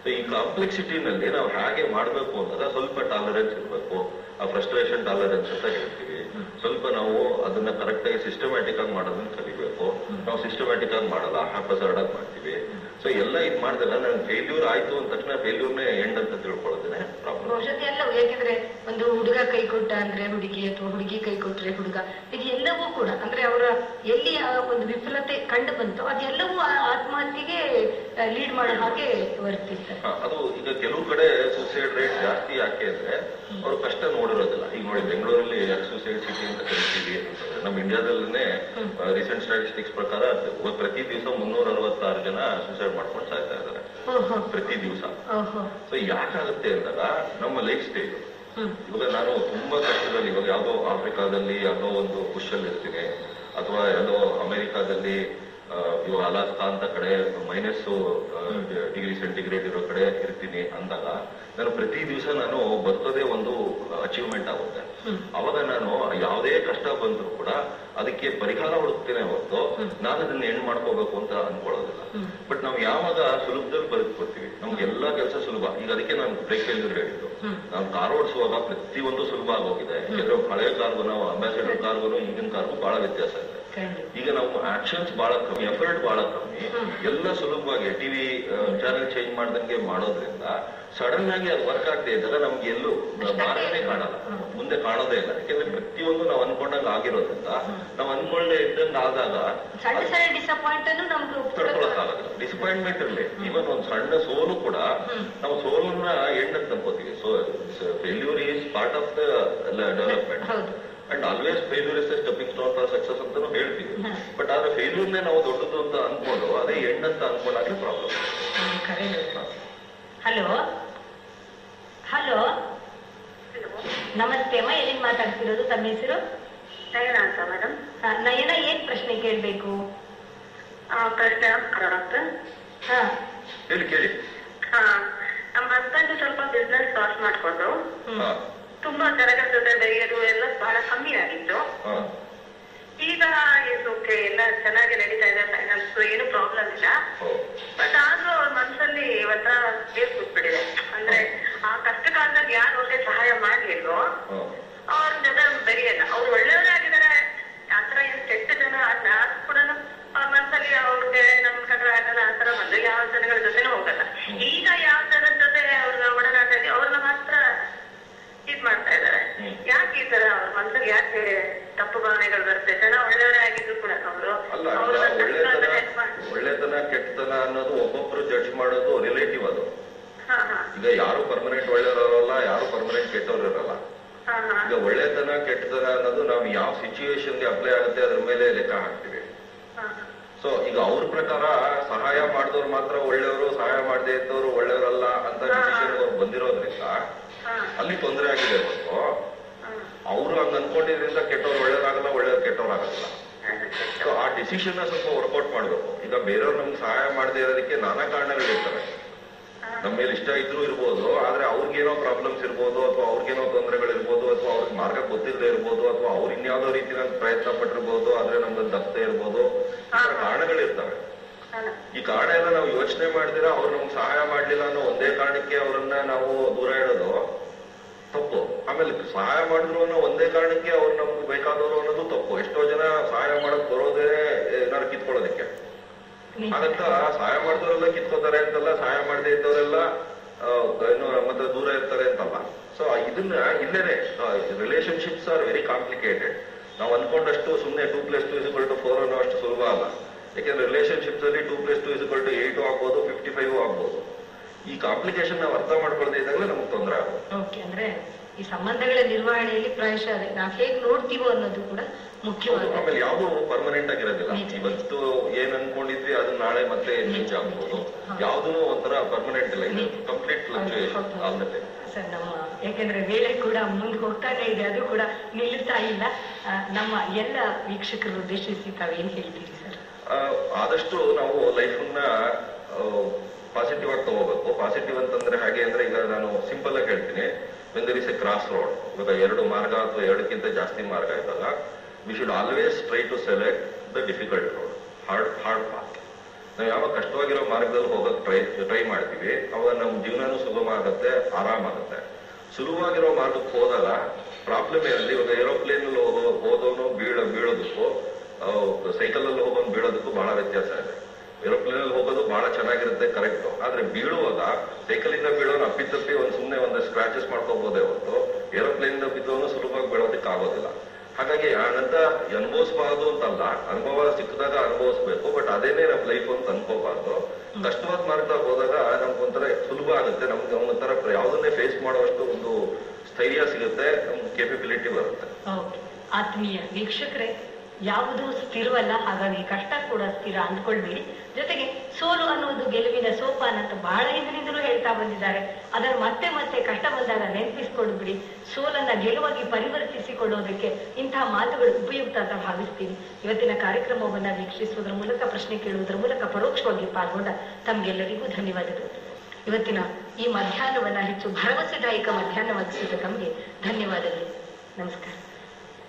So ಈ ಕಾಂಪ್ಲೆಕ್ಸಿಟಿನಲ್ಲಿ ನಾವು ಹೇಗೆ ಮಾಡಬೇಕು ಅಂತಂದ್ರೆ ಸ್ವಲ್ಪ ಟಾಲರೆನ್ಸ್ ಇರಬೇಕು. ಆ ಫ್ರಸ್ಟ್ರೇಷನ್ ಟಾಲರೆನ್ಸ್ ಅಂತ ಹೇಳ್ತೀವಿ. ಸ್ವಲ್ಪ ನಾವು ಅದನ್ನ ಕರೆಕ್ಟ್ ಆಗಿ ಸಿಸ್ಟಮ್ಯಾಟಿಕ್ ಆಗಿ ಮಾಡೋದನ್ನ ಕಲಿಬೇಕು. ನಾವು ಸಿಸ್ಟಮ್ಯಾಟಿಕ್ ಆಗಿ ಮಾಡಲ್ಲ, ಹ್ಯಾಪಸರ್ಡ್ ಆಗಿ ಮಾಡ್ತೀವಿ. ಸೊ ಎಲ್ಲ ಇದು ಮಾಡಿದಾಗ ನನ್ ಫೇಲ್ಯೂರ್ ಆಯ್ತು ಅಂದ ತಕ್ಷಣ ಫೇಲ್ಯೂರ್ನೇ ಎಂಡ್ ಅಂತ ತಿಳ್ಕೊಳ್ಳೋದೇನೆ ಪ್ರಾಬ್ಲಮ್. ಎಲ್ಲವೂ ಯಾಕೆಂದ್ರೆ ಒಂದು ಹುಡುಗ ಕೈ ಕೊಟ್ಟ ಅಂದ್ರೆ ಹುಡುಗಿ, ಅಥವಾ ಹುಡುಗಿ ಕೈ ಕೊಟ್ರೆ ಹುಡುಗ, ಇದು ಎಲ್ಲವೂ ಕೂಡ ಅಂದ್ರೆ ಅವರ ಎಲ್ಲಿ ಒಂದು ವಿಫಲತೆ ಕಂಡು ಬಂತು ಅದೆಲ್ಲವೂ ಆತ್ಮಹತ್ಯೆಗೆ ಲೀಡ್ ಮಾಡೋ ಹಾಗೆ ವರ್ತಿಸ್ತಾರೆ. ಅದು ಈಗ ಕೆಲವು ಕಡೆ ಸೂಸೈಡ್ ರೇಟ್ ಜಾಸ್ತಿ ಯಾಕೆ ಅಂದ್ರೆ ಅವ್ರು ಕಷ್ಟ ನೋಡಿರೋದಿಲ್ಲ. ಈಗ ನೋಡಿ ಬೆಂಗಳೂರಲ್ಲಿ ಸೂಸೈಡ್ ಸಿಟಿ ಅಂತ ಕರಿತೀವಿ ಅಂತಂದ್ರೆ ನಮ್ಮ ಇಂಡಿಯಾದಲ್ಲೇ ರೀಸೆಂಟ್ ಸ್ಟಾಟಿಸ್ಟಿಕ್ಸ್ ಪ್ರಕಾರ ಪ್ರತಿ ದಿವಸ 366 ಜನ ಸೂಸೈಡ್ ಮಾಡ್ಕೊಂಡು ಸಾಯ್ತಾ ಇದ್ದಾರೆ ಪ್ರತಿ ದಿವಸ. ಸೊ ಯಾಕಾಗುತ್ತೆ ಅಂದಾಗ ನಮ್ಮ ಲೈಫ್ ಸ್ಟೈಲ್. ಇವಾಗ ನಾನು ತುಂಬಾ ಕಷ್ಟದಲ್ಲಿ, ಇವಾಗ ಯಾವುದೋ ಆಫ್ರಿಕಾದಲ್ಲಿ ಯಾವುದೋ ಒಂದು ಬುಷಲ್ಲಿ ಇರ್ತೀನಿ, ಅಥವಾ ಯಾವುದೋ ಅಮೆರಿಕಾದಲ್ಲಿ ಇವಾಗ ಅಲಾಸ್ಕಾ ಅಂತ ಕಡೆ -ಡಿಗ್ರಿ ಇರೋ ಕಡೆ ಇರ್ತೀನಿ ಅಂದಾಗ ನಾನು ಪ್ರತಿ ದಿವಸ ನಾನು ಬರ್ತದೆ ಒಂದು ಅಚೀವ್ಮೆಂಟ್ ಆಗುತ್ತೆ. ಅವಾಗ ನಾನು ಯಾವುದೇ ಕಷ್ಟ ಬಂದ್ರು ಕೂಡ ಅದಕ್ಕೆ ಪರಿಹಾರ ಹುಡುಕ್ತೇನೆ ಹೊರತು ನಾನು ಅದನ್ನ ಹೆಣ್ಣು ಮಾಡ್ಕೋಬೇಕು ಅಂತ ಅನ್ಕೊಳ್ಳೋದಿಲ್ಲ. ಬಟ್ ನಾವು ಯಾವಾಗ ಸುಲಭದಲ್ಲಿ ಬದುಕ್ಕೊಡ್ತೀವಿ, ನಮ್ಗೆ ಎಲ್ಲಾ ಕೆಲಸ ಸುಲಭ. ಈಗ ಅದಕ್ಕೆ ನಾನು ಬ್ರೇಕ್ ಫೇಲ್ಯೂರ್ ಹೇಳಿದ್ದು, ನಾವು ಕಾರ್ ಓಡಿಸುವಾಗ ಪ್ರತಿಯೊಂದು ಸುಲಭ ಆಗೋಗಿದೆ. ಯಾಕಂದ್ರೆ ಹಳೆಯ ಕಾರ್ಗು, ನಾವು ಅಂಬಾಸಿಡರ್ ಕಾರ್ಗು ಈಗಿನ ಕಾರ್ಗು ಬಹಳ ವ್ಯತ್ಯಾಸ ಇದೆ. ಈಗ ನಾವು ಆಕ್ಷನ್ಸ್ ಬಹಳ ಕಮ್ಮಿ, ಎಫರ್ಟ್ ಬಹಳ ಕಮ್ಮಿ, ಎಲ್ಲ ಸುಲಭವಾಗಿ ಟಿವಿ ಚಾನೆಲ್ ಚೇಂಜ್ ಮಾಡ್ದಂಗೆ ಮಾಡೋದ್ರಿಂದ ಸಡನ್ ಆಗಿ ಅದು ವರ್ಕ್ ಆಗದೆ ಇದ್ದಾಗ ನಮ್ಗೆ ಎಲ್ಲೂ ಮಾರ್ಗನೇ ಕಾಣಲ್ಲ, ಮುಂದೆ ಕಾಣೋದೇ ಇಲ್ಲ. ಯಾಕೆಂದ್ರೆ ಪ್ರತಿಯೊಂದು ನಾವು ಅನ್ಕೊಂಡಂಗ ಆಗಿರೋದ್ರಿಂದ ನಾವು ಅನ್ಕೊಳ್ಳದೆ ಇದ್ದಂಗೆ ಆದಾಗ ತಡ್ಕೊಳಕ್ಕಾಗಲ್ಲ. ಡಿಸಪಾಯಿಂಟ್ಮೆಂಟ್ ಇರಲಿ, ಈವನ್ ಒಂದು ಸಣ್ಣ ಸೋಲು ಕೂಡ ನಾವು ಸೋಲನ್ನ ಎಂಡಕ್ಕೆ ತಂದ್ಕೋತೀವಿ. So failure is part of the development and always failure is stepping stone for success ಅಂತಾನು ಹೇಳ್ತೀವಿ. ಬಟ್ ಆದ್ರೆ ಫೇಲ್ಯೂರ್ನೇ ನಾವು ದೊಡ್ಡದು ಅಂತ ಅನ್ಕೊಂಡು ಅದೇ ಎಂಡ್ ಅಂತ ಅನ್ಕೊಂಡಾಗ್ಲೇ ಪ್ರಾಬ್ಲಮ್. ಹಲೋ ಹಲೋ ನಮಸ್ತೆ ಅಮ್ಮ, ಎಲ್ಲಿಂದ ಮಾತಾಡ್ತಿರೋದು? ತಮ್ಮ ಹೆಸರು? ನಯನ ಅಂತ ಮೇಡಮ್. ನಯನ, ಏನ್ ಪ್ರಶ್ನೆ ಕೇಳ್ಬೇಕು? ಪ್ರಶ್ನೆ ಡಾಕ್ಟರ್. ಹೇಳಿ ಕೇಳಿ. ನಮ್ಮ ಹಸ್ಬೆಂಡ್ ಸ್ವಲ್ಪ ಬಿಸ್ನೆಸ್ ಪಾಸ್ ಮಾಡ್ಕೊಂಡು ತುಂಬಾ ಜನಗಳ ಜೊತೆ ಬೆರೆಯೋದು ಎಲ್ಲ ಬಹಳ ಕಮ್ಮಿ ಆಗಿತ್ತು. ಈಗ ಓಕೆ, ಎಲ್ಲ ಚೆನ್ನಾಗಿ ನಡೀತಾ ಇದೆ, ಫೈನಾನ್ಸ್ ಏನು ಪ್ರಾಬ್ಲಮ್ ಇಲ್ಲ. ಬಟ್ ಆದ್ರೂ ಅವ್ರ ಮನಸ್ಸಲ್ಲಿ ಒಂಥರ ಬೇಸ್ ಕೂತ್ಬಿಟ್ಟಿದೆ. ಅಂದ್ರೆ ಆ ಕಷ್ಟ ಕಾಲದಲ್ಲಿ ಯಾರು ಅವ್ರಿಗೆ ಸಹಾಯ ಮಾಡ್ಲಿಲ್ವೋ ಅವ್ರ ಜೊತೆ ಬೆರೆಯಲ್ಲ. ಅವ್ರು ಒಳ್ಳೆಯವರೇ ಆಗಿದ್ದಾರೆ, ಆತರ ಏನ್ ಕೆಟ್ಟ ಜನ ಅಲ್ಲ, ಅದು ಕೂಡ ಅವ್ರ ಮನಸ್ಸಲ್ಲಿ ಅವ್ರಿಗೆ ನಮ್ ಕಂಡ್ರೆ ಆಗಲ್ಲ ಆತರ ಬಂದು ಯಾವ ಜನಗಳ ಜೊತೆನೂ ಹೋಗಲ್ಲ. ಈಗ ಯಾವ ಜನರ ಜೊತೆ ಅವ್ರ ಒಡನಾಟ ಇದೆ ಅವ್ರನ್ನ ಮಾತ್ರ ಇದ್ ಮಾಡ್ತಾ ಇದಾರೆ. ಯಾಕೆ ಈ ತರ ಅವ್ರ ಮನ್ಸಲ್ಲಿ ಯಾಕೆ ತಪ್ಪು ಭಾವನೆಗಳು ಬರುತ್ತೆ? ಜನ ಒಳ್ಳೆಯವರೇ ಆಗಿದ್ರು ಕೂಡ ಅವರು ಒಳ್ಳೆತನ ಕೆಟ್ಟತನ ಅನ್ನೋದು ಒಬ್ಬೊಬ್ರು ಜಡ್ಜ್ ಮಾಡೋದು ರಿಲೇಟಿವ್. ಅದು ಈಗ ಯಾರು ಪರ್ಮನೆಂಟ್ ಒಳ್ಳೆಯವರಲ್ಲ, ಯಾರು ಪರ್ಮನೆಂಟ್ ಕೆಟ್ಟವ್ರು ಇರಲ್ಲ. ಈಗ ಒಳ್ಳೆತನ ಕೆಟ್ಟತನ ಅನ್ನೋದು ನಾವು ಯಾವ ಸಿಚುಯೇಷನ್ಗೆ ಅಪ್ಲೈ ಆಗುತ್ತೆ ಅದ್ರ ಮೇಲೆ ಲೆಕ್ಕ ಹಾಕ್ತೀವಿ. ಸೊ ಈಗ ಅವ್ರ ಪ್ರಕಾರ ಸಹಾಯ ಮಾಡಿದವ್ರು ಮಾತ್ರ ಒಳ್ಳೆಯವರು, ಸಹಾಯ ಮಾಡದೇ ಇದ್ದವರು ಒಳ್ಳೆಯವರಲ್ಲ ಅಂತ ಡಿಸಿಷನ್ ಅವ್ರು ಬಂದಿರೋದ್ರಿಂದ ಅಲ್ಲಿ ತೊಂದರೆ ಆಗಿದೆ ಹೊರತು ಅವರು ಹಂಗ ಅನ್ಕೊಂಡಿದ್ರಿಂದ ಕೆಟ್ಟವ್ರು ಒಳ್ಳೇದಾಗಲ್ಲ, ಒಳ್ಳೆಯವ್ರು ಕೆಟ್ಟವ್ರಾಗಲ್ಲ. ಸೊ ಆ ಡಿಸಿಷನ್ ಸ್ವಲ್ಪ ವರ್ಕೌಟ್ ಮಾಡ್ಬೇಕು. ಈಗ ಬೇರೆಯವ್ರು ನಮ್ಗೆ ಸಹಾಯ ಮಾಡದೇ ಇರೋದಕ್ಕೆ ನಾನಾ ಕಾರಣಗಳಿರ್ತವೆ. ನಮ್ಮ ಮೇಲೆ ಇಷ್ಟ ಇದ್ರೂ ಇರ್ಬೋದು, ಆದ್ರೆ ಅವ್ರಿಗೇನೋ ಪ್ರಾಬ್ಲಮ್ಸ್ ಇರ್ಬೋದು, ಅಥವಾ ಅವ್ರಿಗೇನೋ ತೊಂದರೆಗಳಿರ್ಬೋದು, ಅಥವಾ ಅವ್ರಿಗೆ ಮಾರ್ಗ ಗೊತ್ತಿಲ್ಲದೆ ಇರ್ಬೋದು, ಅಥವಾ ಅವ್ರು ಇನ್ಯಾವುದೋ ರೀತಿಯ ಪ್ರಯತ್ನ ಪಟ್ಟಿರ್ಬೋದು, ಆದ್ರೆ ನಮ್ಗೆ ತಪ್ಪದೆ ಇರ್ಬೋದು. ಕಾರಣಗಳಿರ್ತವೆ. ಈ ಕಾರಣ ಎಲ್ಲ ನಾವು ಯೋಚನೆ ಮಾಡಿದಿರ ಅವ್ರು ನಮ್ಗೆ ಸಹಾಯ ಮಾಡ್ಲಿಲ್ಲ ಅನ್ನೋ ಒಂದೇ ಕಾರಣಕ್ಕೆ ಅವ್ರನ್ನ ನಾವು ದೂರ ಇಡೋದು ತಪ್ಪು. ಆಮೇಲೆ ಸಹಾಯ ಮಾಡಿದ್ರು ಅನ್ನೋ ಒಂದೇ ಕಾರಣಕ್ಕೆ ಅವ್ರು ನಮ್ಗೆ ಬೇಕಾದವರು ಅನ್ನೋದು ತಪ್ಪು. ಎಷ್ಟೋ ಜನ ಸಹಾಯ ಮಾಡಕ್ ಬರೋದೇ ಏನಾದ್ರು ಕಿತ್ಕೊಳ್ಳೋದಕ್ಕೆ. ಹಾಗಂತ ಸಹಾಯ ಮಾಡಿದವರೆಲ್ಲ ಕಿತ್ಕೋತಾರೆ ಅಂತಲ್ಲ, ಸಹಾಯ ಮಾಡದೇ ಇದ್ದವರೆಲ್ಲ ಏನು ಮತ್ತೆ ದೂರ ಇರ್ತಾರೆ ಅಂತಲ್ಲ. ಸೊ ಇದನ್ನ ಇಲ್ಲೇನೆ ರಿಲೇಶನ್ಶಿಪ್ಸ್ ಆರ್ ವೆರಿ ಕಾಂಪ್ಲಿಕೇಟೆಡ್. ನಾವು ಅನ್ಕೊಂಡಷ್ಟು ಸುಮ್ಮನೆ 2+2 4 ಅನ್ನೋ ಅಷ್ಟು ಸುಲಭ ಅಲ್ಲ. ಯಾಕೆಂದ್ರೆ ರಿಲೇಶನ್ಶಿಪ್ಸ್ ಅಲ್ಲಿ 2+2 8 ಆಗ್ಬೋದು, 55 ಆಗ್ಬೋದು. ಈ ಕಾಂಪ್ಲಿಕೇಶನ್ ನಾವು ಅರ್ಥ ಮಾಡ್ಕೊಳ್ತಾ ಇದ್ದಾಗಲೇ ನಮ್ಗೆ ತೊಂದರೆ ಆಗುತ್ತೆ. ಅಂದ್ರೆ ಈ ಸಂಬಂಧಗಳ ನಿರ್ವಹಣೆಯಲ್ಲಿ ಪ್ರಾಯಶಃ ನಾವು ಹೇಗೆ ನೋಡ್ತೀವೋ ಅನ್ನೋದು ಕೂಡ ಮುಖ್ಯವಾಗಿದೆ. ಆಮೇಲೆ ಯಾವುದು ಪರ್ಮನೆಂಟ್ ಆಗಿರೋದಿಲ್ಲ. ಇವತ್ತು ನಾಳೆ ಮತ್ತೆ ಚೇಂಜ್ ಆಗ್ಬೋದು. ಯಾವ್ದೂ ಒಂಥರ ಪರ್ಮನೆಂಟ್ ಇಲ್ಲ, ಇದು ಕಂಪ್ಲೀಟ್ ಫ್ಲಕ್ಚುಯೇಷನ್ ಆಗುತ್ತೆ ಸರ್. ನಮ್ಮ ಯಾಕೆಂದ್ರೆ ವೇಳೆ ಕೂಡ ಮುಂದೆ ಹೋಗ್ತಾನೆ ಇದೆ, ಅದು ಕೂಡ ನಿಲ್ಲುತ್ತಾ ಇಲ್ಲ. ನಮ್ಮ ಎಲ್ಲ ವೀಕ್ಷಕರು ಉದ್ದೇಶಿಸಿ ತಾವೇನ್ ಹೇಳ್ತೀರಿ ಸರ್? ಆದಷ್ಟು ನಾವು ಲೈಫನ್ನ ಪಾಸಿಟಿವ್ ಆಗಿ ತಗೋಬೇಕು. ಪಾಸಿಟಿವ್ ಅಂತಂದ್ರೆ ಹಾಗೆ ಅಂದ್ರೆ, ಈಗ ನಾನು ಸಿಂಪಲ್ ಆಗಿ ಹೇಳ್ತೀನಿ, when there is a cross road, ಇವಾಗ 2 ಮಾರ್ಗ ಅಥವಾ 2ಕ್ಕಿಂತ ಜಾಸ್ತಿ ಮಾರ್ಗ ಇದ್ದಾಗ we should always try to select the difficult road, hard path. ನಾವು ಯಾವ ಕಷ್ಟವಾಗಿರೋ ಮಾರ್ಗದಲ್ಲಿ ಹೋಗಕ್ಕೆ ಟ್ರೈ ಮಾಡ್ತೀವಿ, ಅವಾಗ ನಮ್ಮ ಜೀವನನೂ ಸುಗಮ ಆಗುತ್ತೆ, ಆರಾಮಾಗುತ್ತೆ. ಸುಲಭವಾಗಿರೋ ಮಾರ್ಗಕ್ಕೆ ಹೋದಾಗ ಪ್ರಾಬ್ಲಮ್ ಏನಲ್ಲಿ, ಇವಾಗ ಏರೋಪ್ಲೇನ್ ಹೋದವನು ಬೀಳೋದಕ್ಕೂ ಸೈಕಲ್ ಅಲ್ಲಿ ಹೋಗೋನು ಬೀಳೋದಕ್ಕೂ ಬಹಳ ವ್ಯತ್ಯಾಸ ಇದೆ. ಏರೋಪ್ಲೇನ್ ಅಲ್ಲಿ ಹೋಗೋದು ಬಹಳ ಚೆನ್ನಾಗಿರುತ್ತೆ, ಕರೆಕ್ಟ್. ಆದ್ರೆ ಬೀಳುವಾಗ ಸೈಕಲ್ ಇಂದ ಬೀಳೋನು ಅಪ್ಪಿತಪ್ಪಿ ಸುಮ್ಮನೆ ಒಂದು ಸ್ಕ್ರಾಚಸ್ ಮಾಡ್ಕೋಬಹುದೇ ಹೊರತು ಏರೋಪ್ಲೇನ್ ಇಂದ ಬಿದ್ದವನು ಸುಲಭವಾಗಿ ಬೀಳೋದಕ್ಕೆ ಆಗೋದಿಲ್ಲ. ಹಾಗಾಗಿ ಅಂತ ಅನುಭವಿಸಬಾರ್ದು ಅಂತಲ್ಲ, ಅನುಭವ ಸಿಕ್ಕಿದಾಗ ಅನುಭವಿಸ್ಬೇಕು, ಬಟ್ ಅದೇನೇ ನಮ್ಮ ಲೈಫ್ ಅಂತ ಅನ್ಕೋಬಾರ್ದು. ಕಷ್ಟವಾದ ಮಾರ್ಗದಾಗ ಹೋದಾಗ ನಮ್ಗೊಂಥರ ಸುಲಭ ಆಗುತ್ತೆ, ನಮ್ಗೆ ಒಂಥರ ಯಾವ್ದನ್ನೇ ಫೇಸ್ ಮಾಡುವಷ್ಟು ಒಂದು ಸ್ಥೈರ್ಯ ಸಿಗುತ್ತೆ, ನಮ್ಗೆ ಕೇಪಬಿಲಿಟಿ ಬರುತ್ತೆ. ಆತ್ಮೀಯ ವೀಕ್ಷಕರೇ, ಯಾವುದೂ ಸ್ಥಿರವಲ್ಲ, ಹಾಗಾಗಿ ಕಷ್ಟ ಕೂಡ ಸ್ಥಿರ ಅಂದ್ಕೊಳ್ಬೇಡಿ. ಜೊತೆಗೆ ಸೋಲು ಅನ್ನೋದು ಗೆಲುವಿನ ಸೋಪಾನ ಅಂತ ಬಹಳ ಹಿಂದಿನಿಂದಲೂ ಹೇಳ್ತಾ ಬಂದಿದ್ದಾರೆ. ಅದನ್ನು ಮತ್ತೆ ಮತ್ತೆ ಕಷ್ಟ ಬಂದಾಗ ನೆನಪಿಸ್ಕೊಂಡು ಬಿಡಿ. ಸೋಲನ್ನ ಗೆಲುವಾಗಿ ಪರಿವರ್ತಿಸಿಕೊಳ್ಳೋದಕ್ಕೆ ಇಂತಹ ಮಾತುಗಳು ಉಪಯುಕ್ತ ಅಂತ ಭಾವಿಸ್ತೀನಿ. ಇವತ್ತಿನ ಕಾರ್ಯಕ್ರಮವನ್ನ ವೀಕ್ಷಿಸುವುದರ ಮೂಲಕ, ಪ್ರಶ್ನೆ ಕೇಳುವುದರ ಮೂಲಕ ಪರೋಕ್ಷವಾಗಿ ಪಾಲ್ಗೊಂಡ ತಮ್ಗೆಲ್ಲರಿಗೂ ಧನ್ಯವಾದಗಳು. ಇವತ್ತಿನ ಈ ಮಧ್ಯಾಹ್ನವನ್ನ ಹೆಚ್ಚು ಭರವಸೆದಾಯಕ ಮಧ್ಯಾಹ್ನವಾಗಿಸಿದ ತಮಗೆ ಧನ್ಯವಾದಗಳು. ನಮಸ್ಕಾರ.